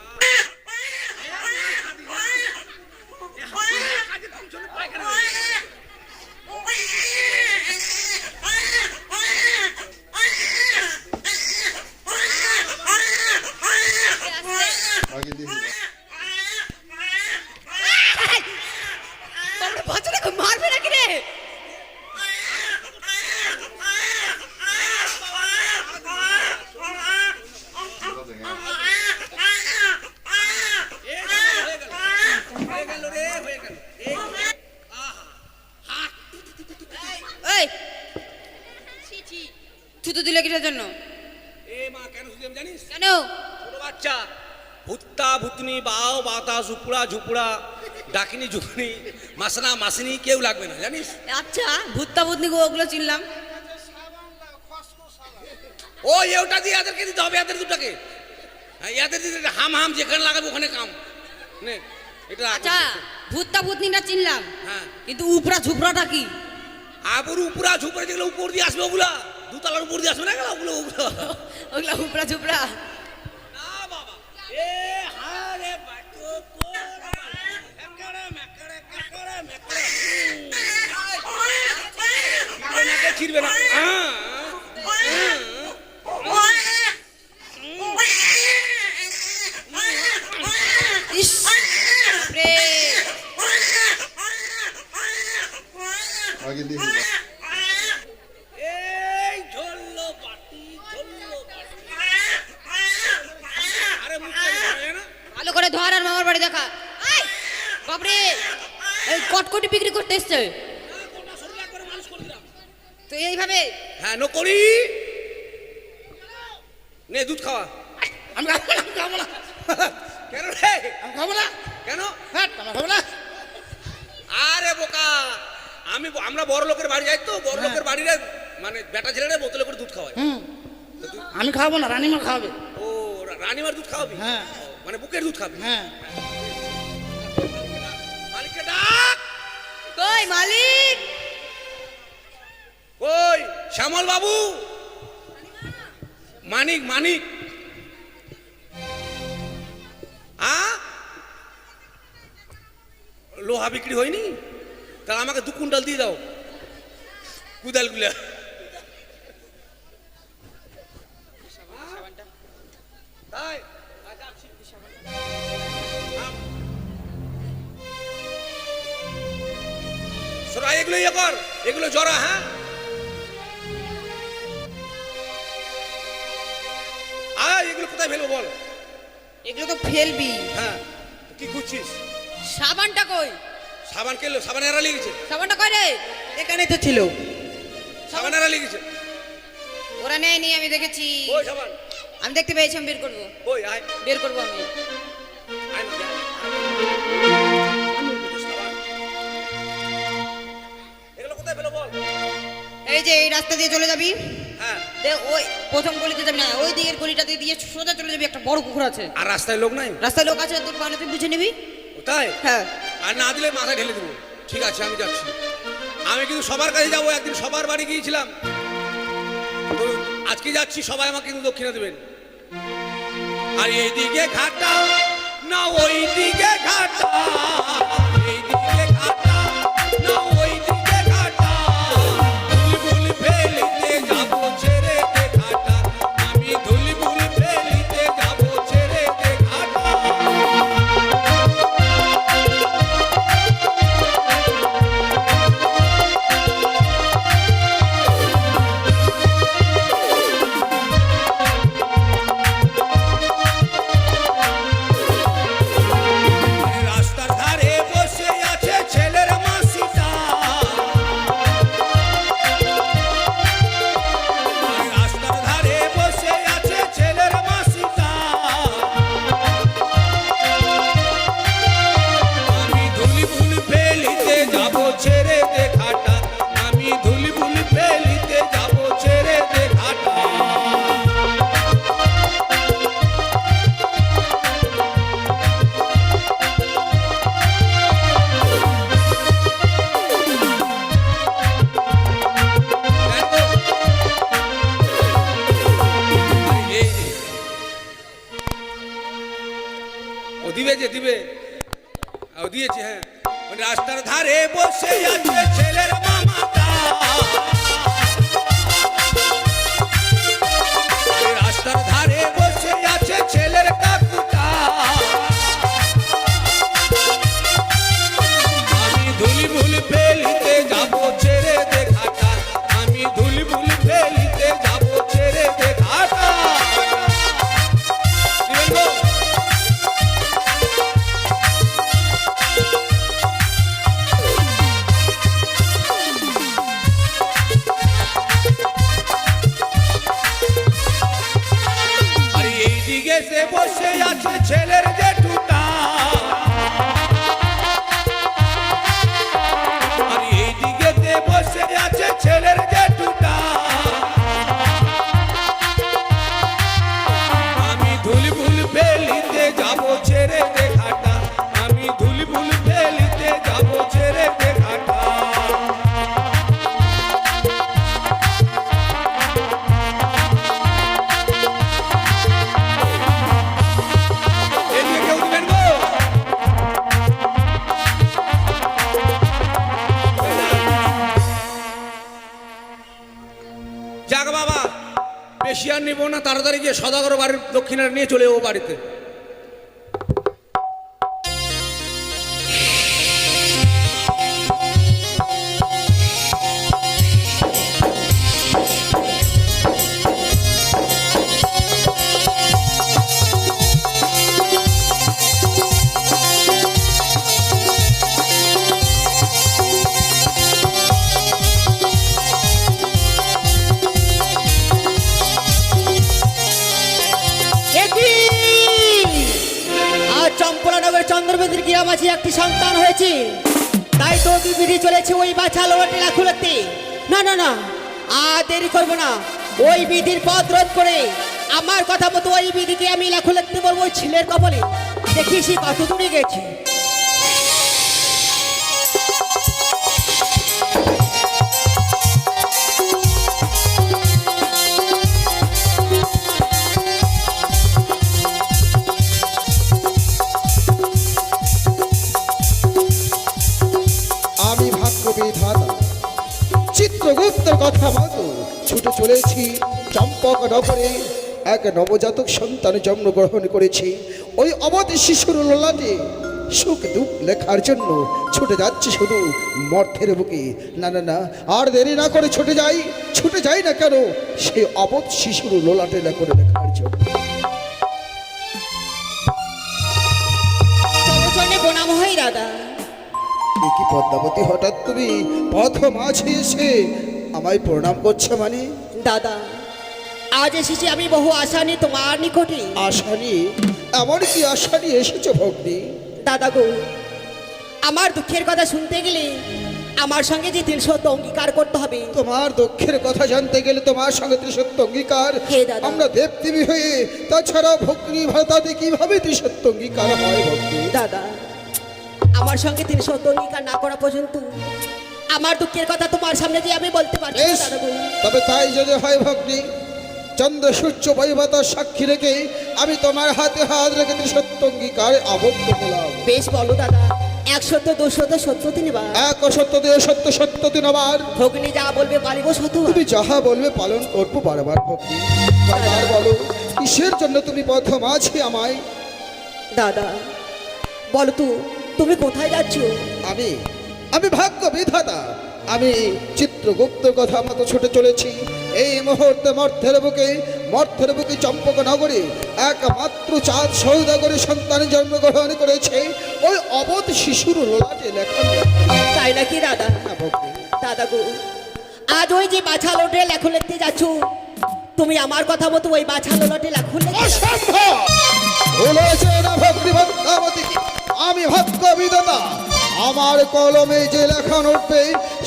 তোমরা বাচ্চাটা খুব মারবে নাকি রে? এই থুতু দিলে কিসের জন্য? এ মা, কেন শুধু জানিস? কেন? ছোট বাচ্চা ভুত্তা ভুতনি বাও বাতা ঝুপুড়া ঝুপুড়া ডাকিনি ঝুকুনি মাসনা মাসিনি কেউ লাগবে না, জানিস? আচ্ছা, ভূতটা ভূতনি গো ওগুলো চিনলাম। ও ওটা দিয়ে এদেরকে দিতে হবে, এদের দুটাকে। হ্যাঁ, এদের দিতে হাম হাম যেখানে লাগাবে ওখানে কাম নে। এটা আচ্ছা, ভূতটা ভূতনিটা চিনলাম, হ্যাঁ, কিন্তু উপরা ঝুপড়াটা কি? আবর উপরা ঝুপড়ে যেগুলো উপর দিয়ে আসবে ওগুলা, দুতলার উপর দিয়ে আসবে না গেল ওগুলো ওগুলো। ওগুলা উপরা ঝুপড়া। না বাবা, এ হারে বাটো কোরা একড়ে মেকড়ে একড়ে মেকড়ে ছিড়বে না। ইস রে। এই ঝোল্লো বাটি ঝোল্লো বাটি। আরে মুখটা ধরে না। ভালো করে ধর আর মামার বাড়ি দেখা। এই বাপরে, এই কটকটি বিক্রি করতে এসছে গোটা শরীর একবারে মালিশ করে দিলাম। তো এইভাবে? হ্যাঁ, নকরি। নে দুধ খাওয়া। আমি খাবো না, আমি খাবো না। কেন রে? আমি খাবো না। কেন? হ্যাঁ, আমি খাবো না। আরে বোকা, আমরা বড় লোকের বাড়ি যাই তো, বড় লোকের বাড়িরে মানে বেটা ছেলেরা বোতলে করে দুধ খাওয়ায়। হুম, আমি খাবো না, রানীমা খাওয়াবে। ও, রানীমার দুধ খাওয়াবি? হ্যাঁ। ও, মানে বুকের দুধ খাবি? হ্যাঁ। মালিককে ডাক। কই মালিক? কই শ্যামল বাবু? মানিক মানিক। লোহা বিক্রি হয়নি? তাহলে আমাকে 2 কুইন্টাল দিয়ে দাও কুদালগুলা। তাই সোরা এগুলো ইয়ে কর, এগুলো জরা। হ্যাঁ, এগুলো কোথায় ফেলবো বল? এগুলো তো ফেলবি। হ্যাঁ, কি খুঁজছিস? সাবানটা কই? সাবান কেলো? সাবান এরা লেগেছে। সাবানটা কই রে? এখানেই তো ছিল। সাবান এরা লেগেছে। ওরা নেয়নি, আমি দেখেছি। ওই সাবান আমি দেখতে পেয়েছি, আমি বের করবো। ওই আয় বের করবো আমি। আয় না, যা। সাবান। এগুলো কোথায় ফেলো বল? এই যে এই রাস্তা দিয়ে চলে যাবি, হ্যাঁ হ্যাঁ। ওই প্রথম গলিতে যাবি না, ওই দিকের গলিটাতে দিয়ে সোজা চলে যাবি, একটা বড় পুকুর আছে। আর রাস্তায় লোক নাই? রাস্তায় লোক আছে, তোর বাড়িতে তুই বুঝে নিবি। তাই? হ্যাঁ। আর না দিলে মাথায় ঢেলে দেবো। ঠিক আছে, আমি যাচ্ছি। আমি কিন্তু সবার কাছে যাবো, একদিন সবার বাড়ি গিয়েছিলাম, তো আজকে যাচ্ছি, সবাই আমাকে কিন্তু দক্ষিণা দেবেন। আর এইদিকে ঘাটা না ওই দিকে ঘাটা, এইদিকে ঘাটা না ওই দিকে ঘাটা, বুলবুল ফেলিতে যাবো ছেড়ে দে ঘাটা, আমি বুলবুল ফেলিতে যাবো ছেড়ে দে ঘাটা। রাস্তার ধারে বসে আছে ছেলের মাসিটা, রাস্তার ধারে বসে আছে ছেলের মাসিটা, আমি ধুলিবুল ফেলিতে যাবো ছেড়ে দে ঘাটা, আমি ধুলিবুল ফেলিতে যাবো ছেড়ে দে ঘাটা। ও দিবে যে দিবে, ও দিয়েছে। হ্যাঁ, ওই রাস্তার ধারে বসে আছে ছেলের মামাটা, ওই রাস্তার ধারে বসে আছে ছেলের কাকুটা, আমি ধুলিবুল ফেলিতে যাবো ছেড়ে দে ঘাটা, আমি ধুলিবুল ফেলিতে যাবো ছেড়ে দে ঘাটা। দিবেন গো? আর এইদিকে সে বসে আছে ছেলের জেঠুটা, আর এইদিকে সে বসে আছে ছেলের জেঠুটা, আমি ধুলিবুল ফেলিতে যাবো ছেড়ে দে ঘাটা, আমি ধুলিবুল ফেলিতে যাবো ছেড়ে দে ঘাটা। এদিকে কেউ দিবেন গো? যাক বাবা, বেশি আর নিব না, তাড়াতাড়ি গিয়ে সদাগর বাড়ির দক্ষিণার নিয়ে চলে যাবো বাড়িতে। আজ চম্পলানগর চন্দ্রবেদীর গ্রামাঝি একটি সন্তান হয়েছে, তাই তো বিধি চলেছে ওই বাছা লোটে লাখুলাতে। না না না, আর দেরি করবো না, ওই বিধির পথ রোধ করে আমার কথা মতো ওই বিধিকে আমি লাখুলাতে বলবো ওই ছেলের কপালে। দেখি সে কত দূরে গেছে। আমি ভাগ্য বিধাতা চিত্রগুপ্তের কথা মতো ছুটে চলেছি চম্পক নগরে, এক নবজাতক সন্তান জন্মগ্রহণ করেছি। ওই অবধ শিশুর ললাটে সুখ দুঃখ লেখার জন্য ছুটে যাচ্ছি শুধু মর্থের বুকে। না না না, আর দেরি না করে ছুটে যাই না কেন সেই অবধ শিশুর ললাটে করে লেখার জন্য। চরণে প্রণাম হয় দাদা। এ কি পদ্মাবতী, হঠাৎ তুমি পথ মাঝে এসে আমায় প্রণাম করছে মানে? দাদা, আজ এসেছি আমি বহু আশা নিয়ে তোমার নিকটে। আশা নিয়ে? এমন কি আশা নিয়ে এসেছো ভগ্নী? দাদা গো, আমার দুঃখের কথা শুনতে গেলে আমার সঙ্গে যে 300 অঙ্গীকার করতে হবে। তোমার দুঃখের কথা জানতে গেলে তোমার সঙ্গে ত্রিসত্য অঙ্গীকার। হে দাদা। আমরা দেবদেবী হয়ে, তাছাড়া ভগ্নী ভাতাতে কিভাবে ত্রিসত্য অঙ্গীকার হয় ভক্তি? দাদা, আমার সঙ্গে 300 অঙ্গীকার না করা পর্যন্ত আমার দুঃখের কথা তোমার সামনে দিয়ে আমি বলতে পারছি না বেশ, দাদা গো। তবে তাই যদি হয় ভগ্নী, চন্দ্র সূর্য বায়ুবাতার সাক্ষী রেখে আমি তোমার হাতে হাত রেখে ত্রিসত্য অঙ্গীকার আবদ্ধ হলাম। বেশ বলো দাদা, 100 200 70 তিনবার। এক অসত্য দুই সত্য সত্য তিনবার। ভগ্নী যা বলবে পারিব শতবার। তুমি যাহা বলবে পালন করবো বারবার ভক্তি। বারবার বলো, কিসের জন্য তুমি পথ মাঝে আমায়? দাদা বলো তো, তুমি কোথায় যাচ্ছ? আমি আমি ভাগ্য বিধাতা, আমি চিত্রগুপ্ত কথা মতো ছুটে চলেছি। এই মুহূর্তে মর্থের বুকে চম্পক নগরে একমাত্র চাঁদ সৌদাগরের সন্তান জন্মগ্রহণ করেছে ওই অবধ শিশুর লোলাটে লেখা। তাই নাকি দাদা? দাদা গো, আজ ওই যে বাছা লোটে লেখো লিখতে যাচ্ছ, তুমি আমার কথা মতো ওই বাছা লোটে লেখো লিখতে যাচ্ছ? অসম্ভব! বলেছে না ভক্তি ভক্তাবতী, আমি ভাগ্য বিধাতা। আমার কলমে যে লেখন উঠবে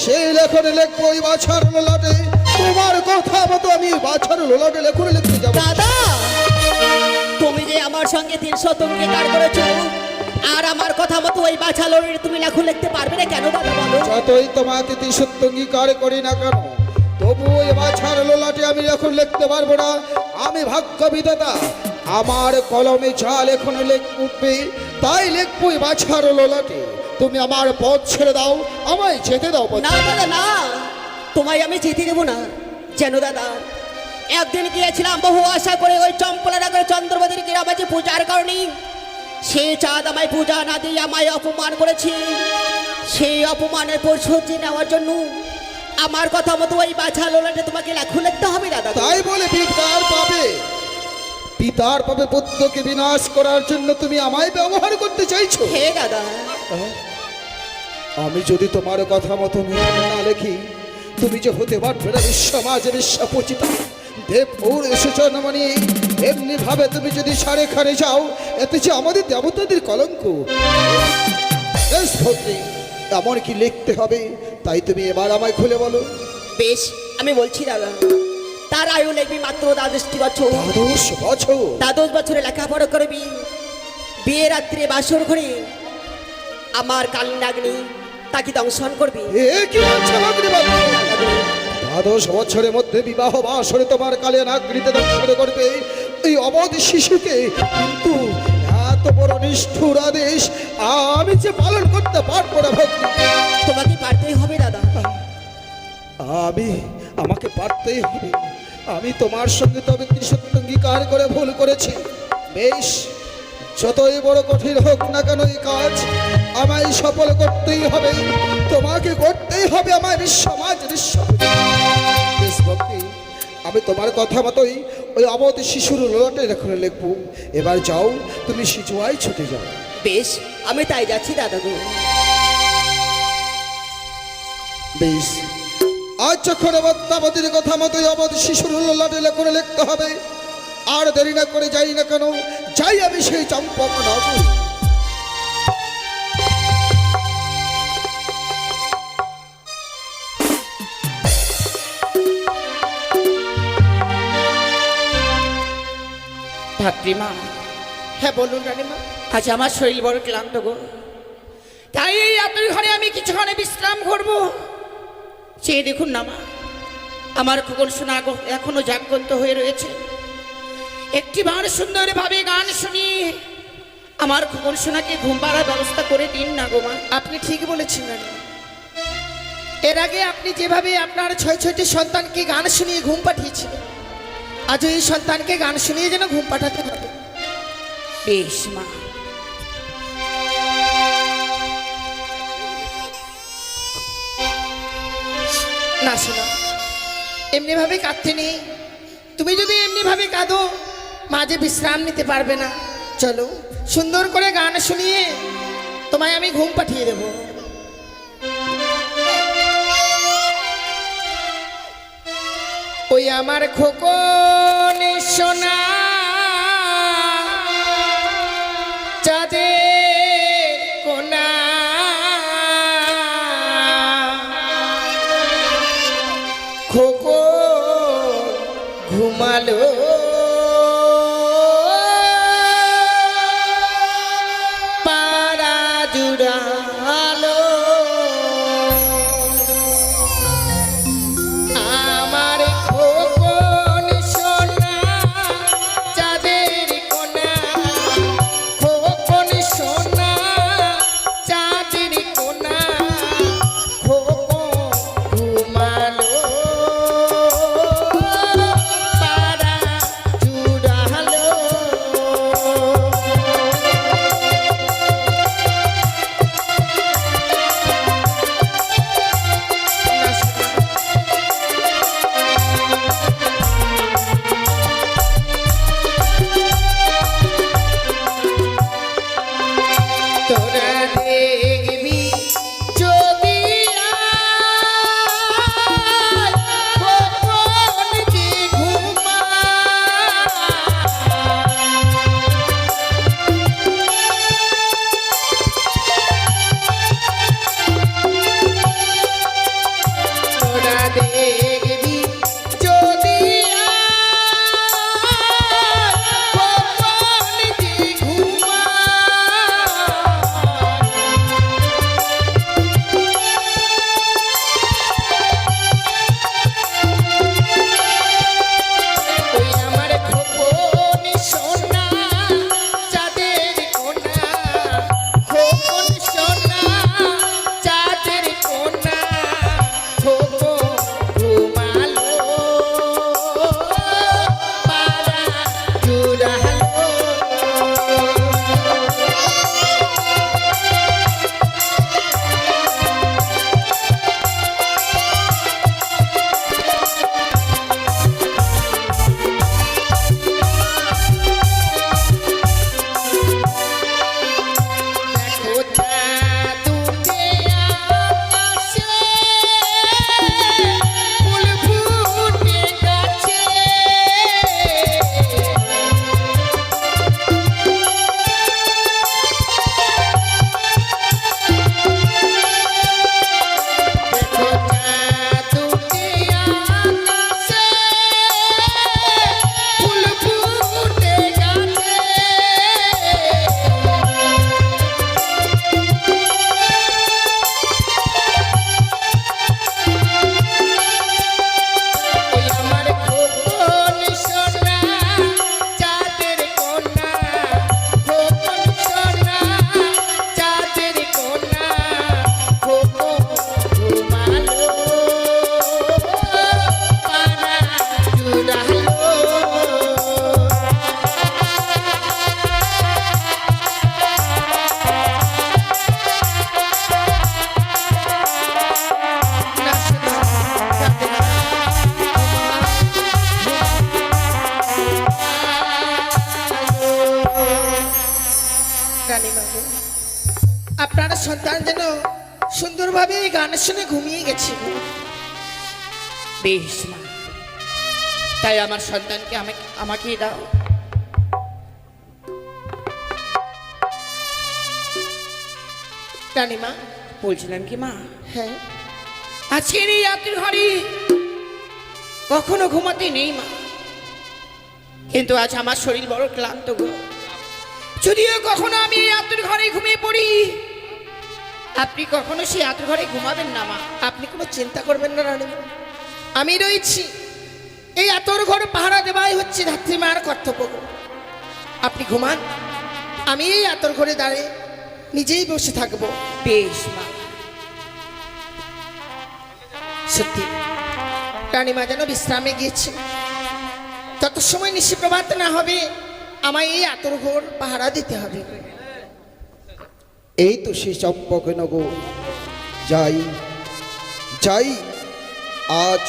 সেই লেখনে লিখবো ওই বাছার লোলাটে। তোমার কথা মতো আমি বাছার লোলাটে লেখনে লিখতে যাবো। দাদা, তুমি যে আমার সঙ্গে 300 অঙ্গীকার করেছো, আর আমার কথা মতো ওই বাছা লোটে তুমি লেখো লিখতে পারবে না কেন দাদা বলো? যতই তোমাকে ত্রিসত্য অঙ্গীকার করি না কেন, তবু ওই বাছার লোলাটে আমি এখন লিখতে পারবো না। আমি ভাগ্য বিধাতা, আমার কলমে যা লেখন উঠবে তাই লিখবো ওই বাছার লোলাটে। তুমি আমার পথ ছেড়ে দাও, আমায় যেতে দাও। না দাদা না, তোমায় আমি যেতে দেবো না। যেন দাদা, একদিন গিয়েছিলাম বহু আশা করে ওই চম্পলানগর চন্দ্রবতীর গ্রামে পূজার কারণে, সেই চাঁদ আমায় পূজা না দিয়ে আমায় অপমান করেছে। সেই অপমানের পরিশোধ নেওয়ার জন্য আমার কথা মতো ওই বাছা লোলাটে তোমাকে লেখো লিখতে হবে দাদা। তাই বলে পিতার পাবে পুত্রকে বিনাশ করার জন্য তুমি আমায় ব্যবহার করতে চাইছো? হে দাদা, আমি যদি তোমার কথা মতো না লেখি, তুমি যে হতে পারবে না বিশ্বমাজে বিশ্বপচিতা দেবপুর এসেছ মানে এমনি ভাবে তুমি যদি সাড়ে খানে যাও, এতে যে আমাদের দেবতাদের কলঙ্ক। বেশ ভক্তি, এমন কি লিখতে হবে তাই তুমি এবার আমায় খুলে বলো। বেশ আমি বলছি দাদা, তার আয়ু লিখবি মাত্র 12 বছর। 12 বছর? 12 বছরে লেখাপড়া করবি। বিয়ে রাত্রে বাসর ঘরে আমার কালিনাগ্নি তাকে দংশন করবি। এ কি বলছো ভগ্নী বাবু? 12 বছরের মধ্যে বিবাহ বাসরে তোমার কালে নাগরিতে দংশন করবে এই অবধ শিশুকে? কিন্তু এত বড় নিষ্ঠুর আদেশ আমি যে পালন করতে পারবো না ভক্তি। তোমাকে পারতেই হবে দাদা। আমাকে পারতেই হবে। আমি তোমার সঙ্গে তবে ত্রিসত্য অঙ্গীকার করে ভুল করেছি। বেশ, যতই বড় কঠিন হোক না কেন এই কাজ আমায় সফল করতেই হবে। তোমাকে করতেই হবে আমায় বিশ্বমাজ বেশ ভক্তি, আমি তোমার কথা মতোই ওই অবধ শিশুর লোলাটে লেখনে লিখবো। এবার যাও, তুমি সিজুয়ায় ছুটে যাও। বেশ আমি তাই যাচ্ছি দাদা গো। বেশ, আজ যখন অবত্যাবতীর কথা মতোই অবধ শিশুর লোলাটে লেখনে লিখতে হবে। আর দেরি না করে যাই না কেন, যাই আমি সেই চম্পক নগর। ধাত্রীমা। হ্যাঁ বলুন রানীমা। আজ আমার শরীর বড় ক্লান্ত গো, তাই এই রাতের ঘরে আমি কিছুক্ষণে বিশ্রাম করবো। সে দেখুন না মা, আমার খোকন সোনা এখনো জাগ্রত হয়ে রয়েছে। একটি বার সুন্দরভাবে গান শুনিয়ে আমার খোকন সোনাকে ঘুম পাড়ার ব্যবস্থা করে দিন না গো মা। আপনি ঠিক বলেছেন রানী। এর আগে আপনি যেভাবে আপনার 6-6টি সন্তানকে গান শুনিয়ে ঘুম পাঠিয়েছিলেন, আজ এই সন্তানকে গান শুনিয়ে যেন ঘুম পাঠাতে হবে। বেশ মা। না শোনো, এমনি ভাবে কাঁদতে নেই। তুমি যদি এমনি ভাবে কাঁদো, মাঝে বিশ্রাম নিতে পারবে না। চলো, সুন্দর করে গান শুনিয়ে তোমায় আমি ঘুম পাঠিয়ে দেব। ওই আমার খোকন সোনা চাঁদের কোনা, ঘুমালো পাড়া জুড়ালো আমার খোকন সোনা চাঁদের কোনা খোকন সোনা চাঁদের কোনা খোকন ঘুমালো পাড়া জুড়ালো তোরা দেখবি যদি আয় কখন যে তোরা দেখবি যদি আয় কখন যে ওই আমার খোকন সোনা চাঁদের কোনা খোকন সোনা চাঁদের কোনা খোকন ঘুমালো পাড়া জুড়ালো দেখো চাঁদুকে আকাশে ফুল ফুটে গাছে দেখো চাঁদুকে আকাশে ফুল ফুটে গাছে ওই আমার খোকন সোনা চাঁদের কোনা খোকন সোনা চাঁদের কোনা খোকন ঘুমালো পাড়া জুড়ালো রানীবাবু আপনার সন্তান যেন সুন্দরভাবে এই গান শুনে ঘুমিয়ে গেছে বেশ মা, তাই আমার সন্তানকে আমাকে দাও। রানীমা বলছিলাম কি মা, হ্যাঁ আজকের এই রাত্রির ঘরে কখনো ঘুমাতে নেই মা, কিন্তু আজ আমার শরীর বড় ক্লান্ত গো। যদিও কখনো আমি এই রাত্রির ঘরে ঘুমিয়ে পড়ি, আপনি কখনো সেই রাত্রির ঘরে ঘুমাবেন না মা। আপনি কোনো চিন্তা করবেন না রানীমা, আমি রয়েছি। এই আতর ঘর পাহারা দেওয়াই হচ্ছে ধাত্রীমার কর্তব্য। আপনি ঘুমান, আমি এই আতর ঘরে দাঁড়িয়ে নিজেই বসে থাকবো। বেশ মা। সত্যি রানীমা যেন বিশ্রামে গিয়েছে, তত সময় নিশিপ্রভাত না হবে আমায় এই আতর ঘর পাহারা দিতে হবে। এই তো সে চম্পকনগর, যাই যাই। আজ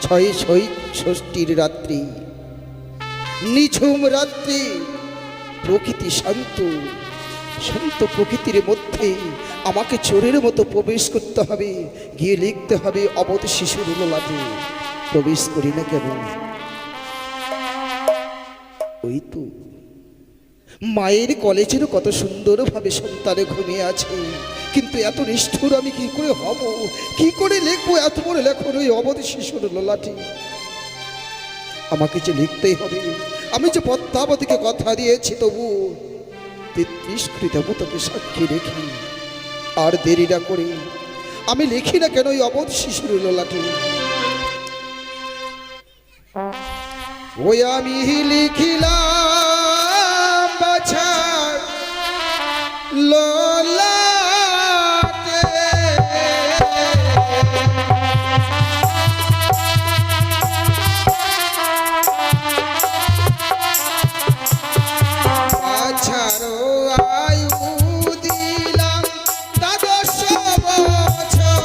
৬৬ রাত্রি, নিঝুম রাত্রি, প্রকৃতি শান্ত, শান্ত প্রকৃতির মধ্যে আমাকে চোরের মতো প্রবেশ করতে হবে, গিয়ে লিখতে হবে অবধ শিশুর লাভে। প্রবেশ করি না কেমন? ওই তো মায়ের কলেজের কত সুন্দরভাবে সন্তানে ঘুমিয়ে আছে, কিন্তু এত নিষ্ঠুর আমি কি করে হব, কি করে লিখবো এত বড় লেখন ওই অবধ শিশুর লোলাটি? আমাকে যে লিখতেই হবে। আমি যে পদ্মাবতীকে কথা দিয়েছি, তবু 33 কোটি দেবতাকে সাক্ষী রেখে আর দেরি না করে আমি লিখি না কেন ওই অবধ শিশুর ললাটে। ওই আমি লিখিলাম বাছার ললাটে, বাছারও আয়ু দিলাম 12 বছর।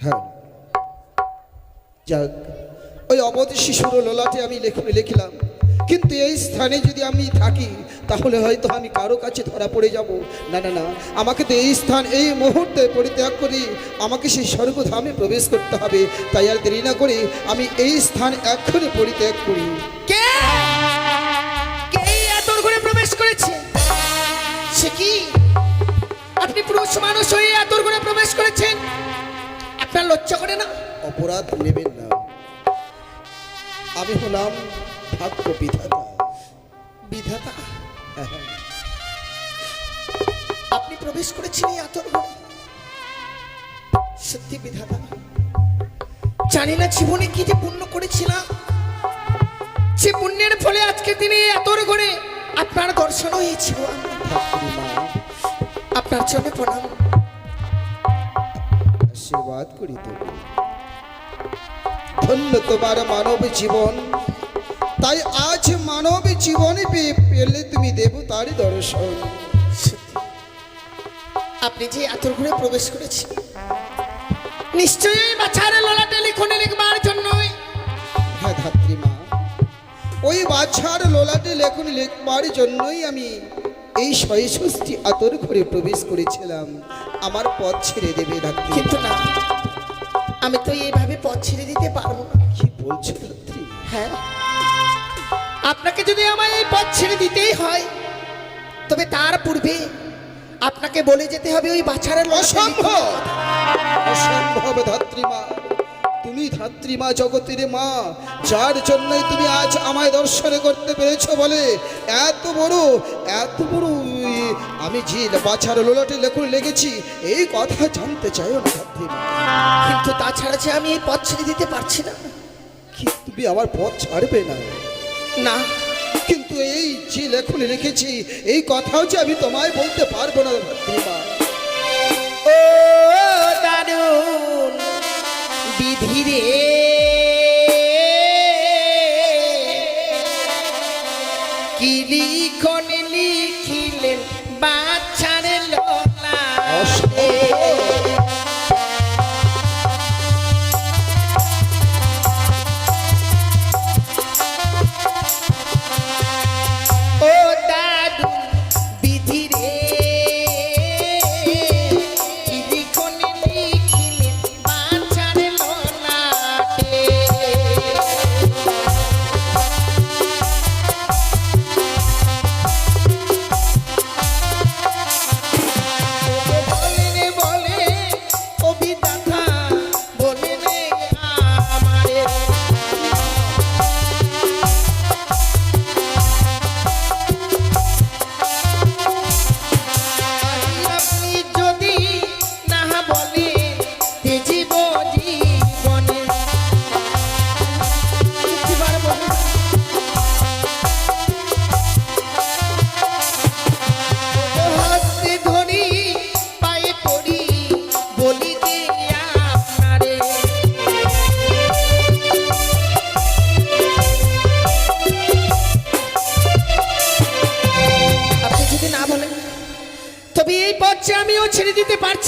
হ্যাঁ, যাক, ওই অবধ শিশুর ললাটে আমি লিখলাম, কিন্তু এই স্থানে যদি আমি থাকি তাহলে হয়তো আমি কারো কাছে ধরা পড়ে যাব। না না না, আমাকে তো এই স্থান এই মুহূর্তে পরিত্যাগ করি, আমাকে সেই স্বর্গধামে প্রবেশ করতে হবে। তাই আর দেরি না করে আমি এই স্থান এক্ষুনি পরিত্যাগ করি। কে কে এত করে প্রবেশ করেছে? সে কি আপনি পুরুষ মানুষ হয়ে এত করে প্রবেশ করেছেন? আপনার লজ্জা করে না? অপরাধ নেবেন না, আমি হলাম ভাগ্য বিধাতা। বিধাতা? আপনি প্রবেশ করেছেন এই আতর ঘরে? সত্যি বিধাতা, জানি না জীবনে কি যে পুণ্য করেছিলাম, যে পুণ্যের ফলে আজকে দিনে আতর ঘরে আপনার দর্শন হয়েছিল। আপনার জন্য প্রণাম, আশীর্বাদ করি তো। ধন্য তোমার মানব জীবন, তাই আজ মানব জীবনে পেলে তুমি দেবতার দর্শন। আপনি যে আতর ঘরে প্রবেশ করেছেন নিশ্চয়ই বাছার ললাটে লিখনে লিখবার জন্যই। হ্যাঁ ধাত্রী মা, ওই বাছার ললাটে লেখন লিখবার জন্যই আমি এই ৬৬টি আতর ঘরে প্রবেশ করেছিলাম। আমার পথ ছেড়ে দেবে ধাত্রী। কিন্তু না, আমি তো এইভাবে পথ ছেড়ে দিতে পারবো না। কি বলছো ধাত্রী? হ্যাঁ, আপনাকে যদি আমায় এই পথ ছেড়ে দিতেই হয়, তবে তার পূর্বে আপনাকে বলে যেতে হবে ওই বাছারের অসম্ভব, অসম্ভব ধাত্রীমা। তুমি ধাত্রীমা জগতের মা, যার জন্যই তুমি আজ আমায় দর্শন করতে পেরেছো বলে এত বড় আমি যে বাছার লোলাটে লেখন লেগেছি এই কথা জানতে চাইও না ধাত্রীমা। কিন্তু তাছাড়া যে আমি এই পথ ছেড়ে দিতে পারছি না। কি তুমি আমার পথ ছাড়বে না? না, কিন্তু এই যে লেখন লিখেছি এই কথাও যে আমি তোমায় বলতে পারবো না ধাত্রীমা। ও দারুণ বিধি রে, কি লিখন লিখিলেন বাছার ললাটে।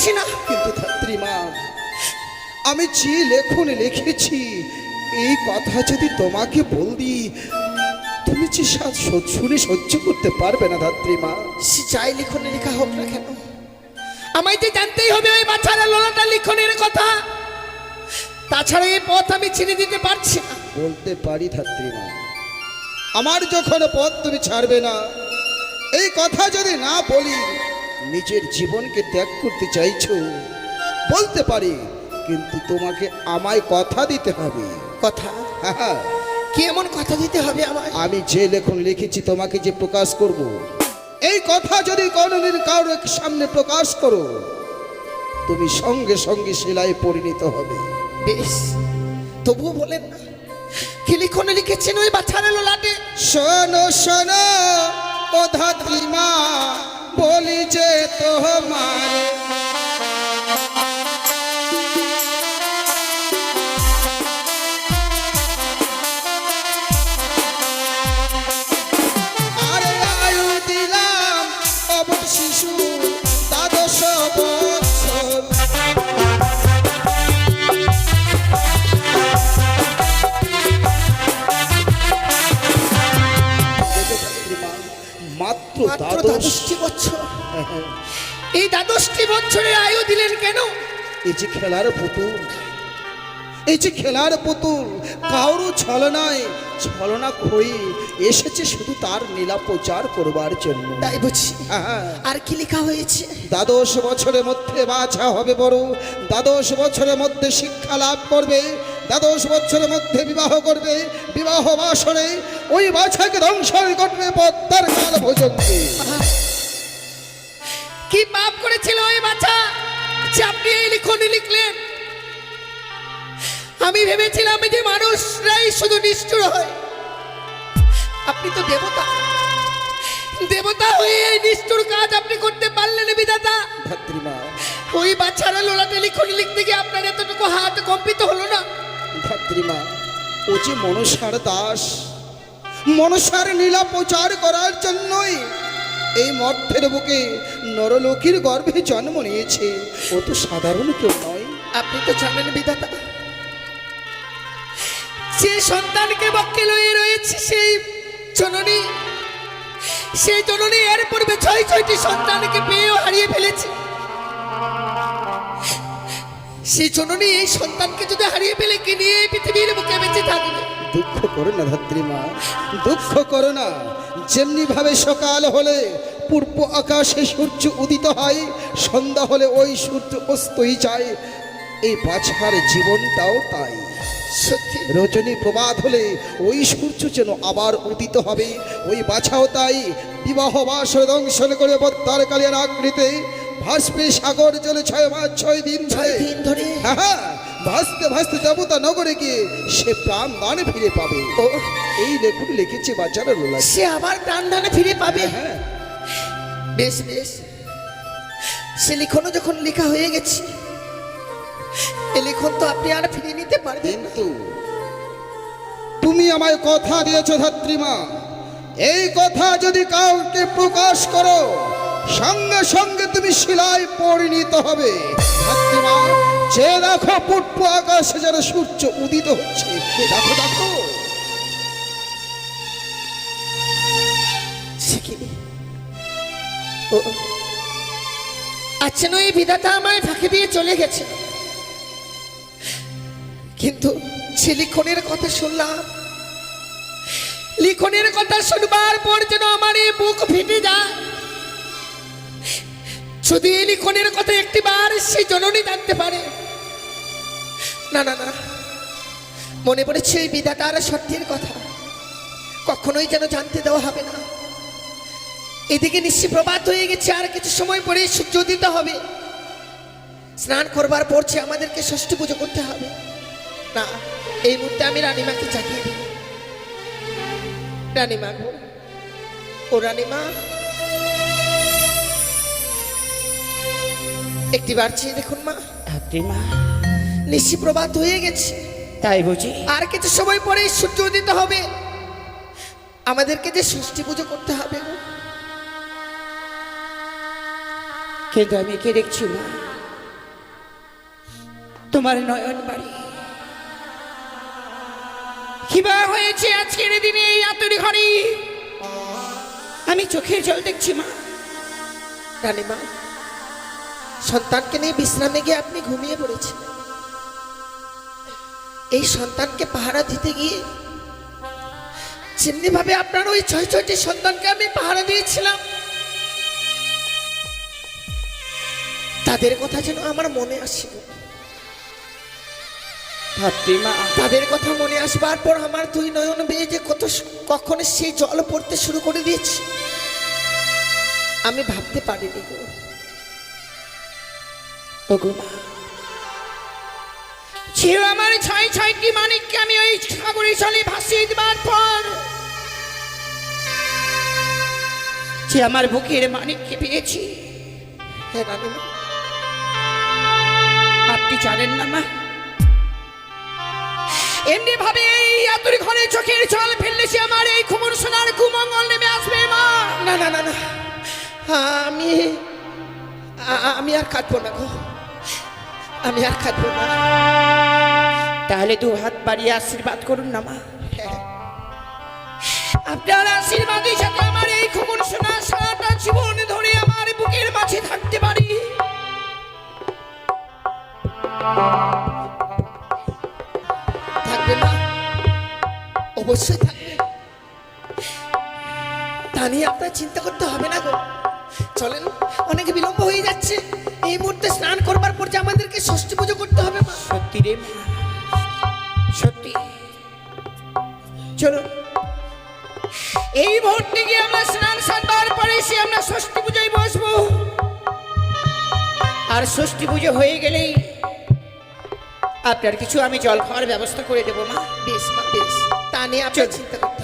পারছি না। কিন্তু ধাত্রী মা, আমি যে লেখন লিখেছি এই কথা যদি তোমাকে বলি, তুমি যে শুনে সহ্য করতে পারবে না ধাত্রী মা। সে যাই লিখনে লেখা হোক না কেন, আমায় যে জানতেই হবে ওই বাচ্চারা লোলাটা লিখনের কথা। তাছাড়া এই পথ আমি ছেড়ে দিতে পারছি না। বলতে পারি ধাত্রী মা, আমার যখন পথ তুমি ছাড়বে না, এই কথা যদি না বলি নিজের জীবনকে ত্যাগ করতে চাইছো, বলতে পারি, কিন্তু তোমাকে আমায় কথা দিতে হবে। কথা? হ্যাঁ, কি এমন কথা দিতে হবে আমায়? আমি যে লেখন লিখেছি তোমাকে যে প্রকাশ করব, এই কথা যদি কোনোদিন কারোর সামনে প্রকাশ করো, তুমি সঙ্গে সঙ্গে শিলায় পরিণত হবে। বেশ, তবুও বলেন না কি লিখনে লিখেছেন ওই বাচ্চারা লোলাটে? শোনো শোনো ও ধাত্রী মা, বলি যে তোমার আরে আয়ু দিলাম অবট শিশু 12 বছর। মাত্র মাত্র 12 বছর। এই 12টি বছরের আয়ু দিলেন কেন? এই যে খেলার পুতুল, এই যে খেলার পুতুল কারো ছলনায় ছলনা করে এসেছে শুধু তার নীলা প্রচার করবার জন্য। তাই বুঝি। হ্যাঁ, আর কি লেখা হয়েছে? 12 বছরের মধ্যে বাছা হবে বড়, 12 বছরের মধ্যে শিক্ষা লাভ করবে, 12 বছরের মধ্যে বিবাহ করবে, বিবাহ বাসরে ওই বাছাকে ধ্বংস করবে পদ্মার কাল ভোজনকে। কি পাপ করেছিল ওই বাচ্চা যে আপনি এই লিখনে লিখলেন? আমি ভেবেছিলাম যে মানুষরাই শুধু নিষ্ঠুর হয়, আপনি তো দেবতা। দেবতা হয়ে এই নিষ্ঠুর কাজ আপনি করতে পারলেন বিধাতা। ধাত্রী মা, ওই বাচ্চারা লোলাতে লিখনে লিখতে গিয়ে আপনার এতটুকু হাত কম্পিত হলো না? ধাত্রী মা, ও যে মনসার দাস, মনসার নীলা প্রচার করার জন্যই এই মর্তের বুকে নরলোকের গর্ভে জন্ম নিয়েছে। ও তো সাধারণ কেউ নয়। আপনি তো জানেন বিধাতা, যে সন্তানকে বক্ষে লয়ে রয়েছে সেই জননী, সেই জননী এর পূর্বে 6টি সন্তানকে পেয়েও হারিয়ে ফেলেছে। সেই জননী এই সন্তানকে যদি হারিয়ে ফেলে কি নিয়ে এই পৃথিবীর বুকে বেঁচে থাকবে? দুঃখ করো না ধাত্রী মা, দুঃখ করো না। যেমনি ভাবে সকাল হলে পূর্ব আকাশে সূর্য উদিত হয়, সন্ধ্যা হলে ওই সূর্য অস্তই যায়, এই বাছার জীবনটাও তাই। সত্যি রজনী প্রভাত হলে ওই সূর্য যেন আবার উদিত হবে, ওই বাছাও তাই। বিবাহ বাসর দংশন করে পদ্মার কালিয়ার আকৃতে ভাসবে সাগর জলে 6 মাস 6 দিন 6 দিন ধরে। হ্যাঁ, ভাসতে ভাসতে দেবতা নগরে গিয়ে সে প্রাণ দানে ফিরে পাবে। ও, এই লেখুন লিখেছে বাচ্চারা লোলা। সে আবার প্রাণ দানে ফিরে পাবে। হ্যাঁ, বেশ বেশ, সে লিখনও যখন লেখা হয়ে গেছে, এই লিখন তো আপনি আর ফিরিয়ে নিতে পারবেন না। কিন্তু তুমি আমায় কথা দিয়েছো ধাত্রী মা, এই কথা যদি কাউকে প্রকাশ করো সঙ্গে সঙ্গে তুমি শিলায় পরিণত হবে। ধাত্রী মা, যে দেখো পূর্ব আকাশে যেন সূর্য উদিত হচ্ছে, দেখো দেখো। সে কি? ও, আচ্ছা নয়, বিধাতা আমায় ফাঁকি দিয়ে চলে গেছে, কিন্তু যে লিখনের কথা শুনলাম, লিখনের কথা শুনবার পর যেন আমার এই বুক ফেটে যায়। যদি এই লিখনের কথা একটিবার সেই জননী জানতে পারে। না না না, মনে পড়েছে এই বিধাতার সত্যের কথা, কখনোই যেন জানতে দেওয়া হবে না। এদিকে নিশ্চয় প্রভাত হয়ে গেছে, আর কিছু সময় পরে সূর্য উদিত হবে। স্নান করবার পরছে আমাদেরকে ষষ্ঠী পুজো করতে হবে। না, এই মুহূর্তে আমি রানীমাকে জাগিয়ে দিই। রানীমা গো, ও রানীমা, একটিবার চেয়ে দেখুন মা। ধাত্রী মা, নিশ্চয় প্রভাত হয়ে গেছে, তাই বুঝি। আর কিছু সময় পরে সূর্য উদিত হবে, আমাদেরকে যে ষষ্ঠী পুজো করতে হবে গো। কিন্তু আমি কে দেখছি মা? তোমার নয়ন বাড়ি কিবা হয়েছে আজকের দিনে এই আতুর ঘরে আমি চোখের জল দেখছি মা। রানীমা, সন্তানকে নিয়ে বিশ্রামে গিয়ে আপনি ঘুমিয়ে পড়েছেন। এই সন্তানকে পাহারা দিতে গিয়ে যেমনি ভাবে আপনার ওই 6টি সন্তানকে আমি পাহারা দিয়েছিলাম, তাদের কথা যেন আমার মনে আসছিল। মা তাদের কথা মনে আসবার পর আমার 2 নয়ন বেয়ে যে কখন সেই জল পড়তে শুরু করে দিয়েছে আমি ভাবতে পারিনি গো। ওগো মা, সে আমার 6টি মানিককে আমি ওই সাগরে জলে ভাসিয়ে দেবার পর যে আমার বুকের মানিককে পেয়েছি। হ্যাঁ রানীমা, আপনি জানেন না মা, এমনি ভাবে এই আতুর ঘরে চোখের জল ফেললে সে আমার এই খবর শোনার কুমঙ্গল নেমে আসবে মা। না না না না, আমি আর কাঁদবো না গো, আমি আর কাঁদবো না। তাহলে 2 হাত বাড়িয়ে আশীর্বাদ করুন না মা। আপনার আশীর্বাদের সাথে আমার এই খবর শোনা সারাটা জীবন ধরে আমার বুকের মাঝে থাকতে পারি। থাকবে মা, অবশ্যই থাকবে। তা নিয়ে আপনার চিন্তা করতে হবে না গো। চলেন, অনেক বিলম্ব হয়ে যাচ্ছে। এই মুহূর্তে স্নান করবার পর যে আমাদেরকে ষষ্ঠী পুজো করতে হবে মা। সত্যি রে মা, সত্যি। চলো, এই মুহূর্তে গিয়ে আমরা স্নান সারবার পরে সে আমরা ষষ্ঠী পুজোয় বসবো। আর ষষ্ঠী পুজো হয়ে গেলেই আপনার কিছু আমি জল খাওয়ার ব্যবস্থা করে দেবো মা। বেশ মা, বেশ। তা নিয়ে আপনার চিন্তা করতে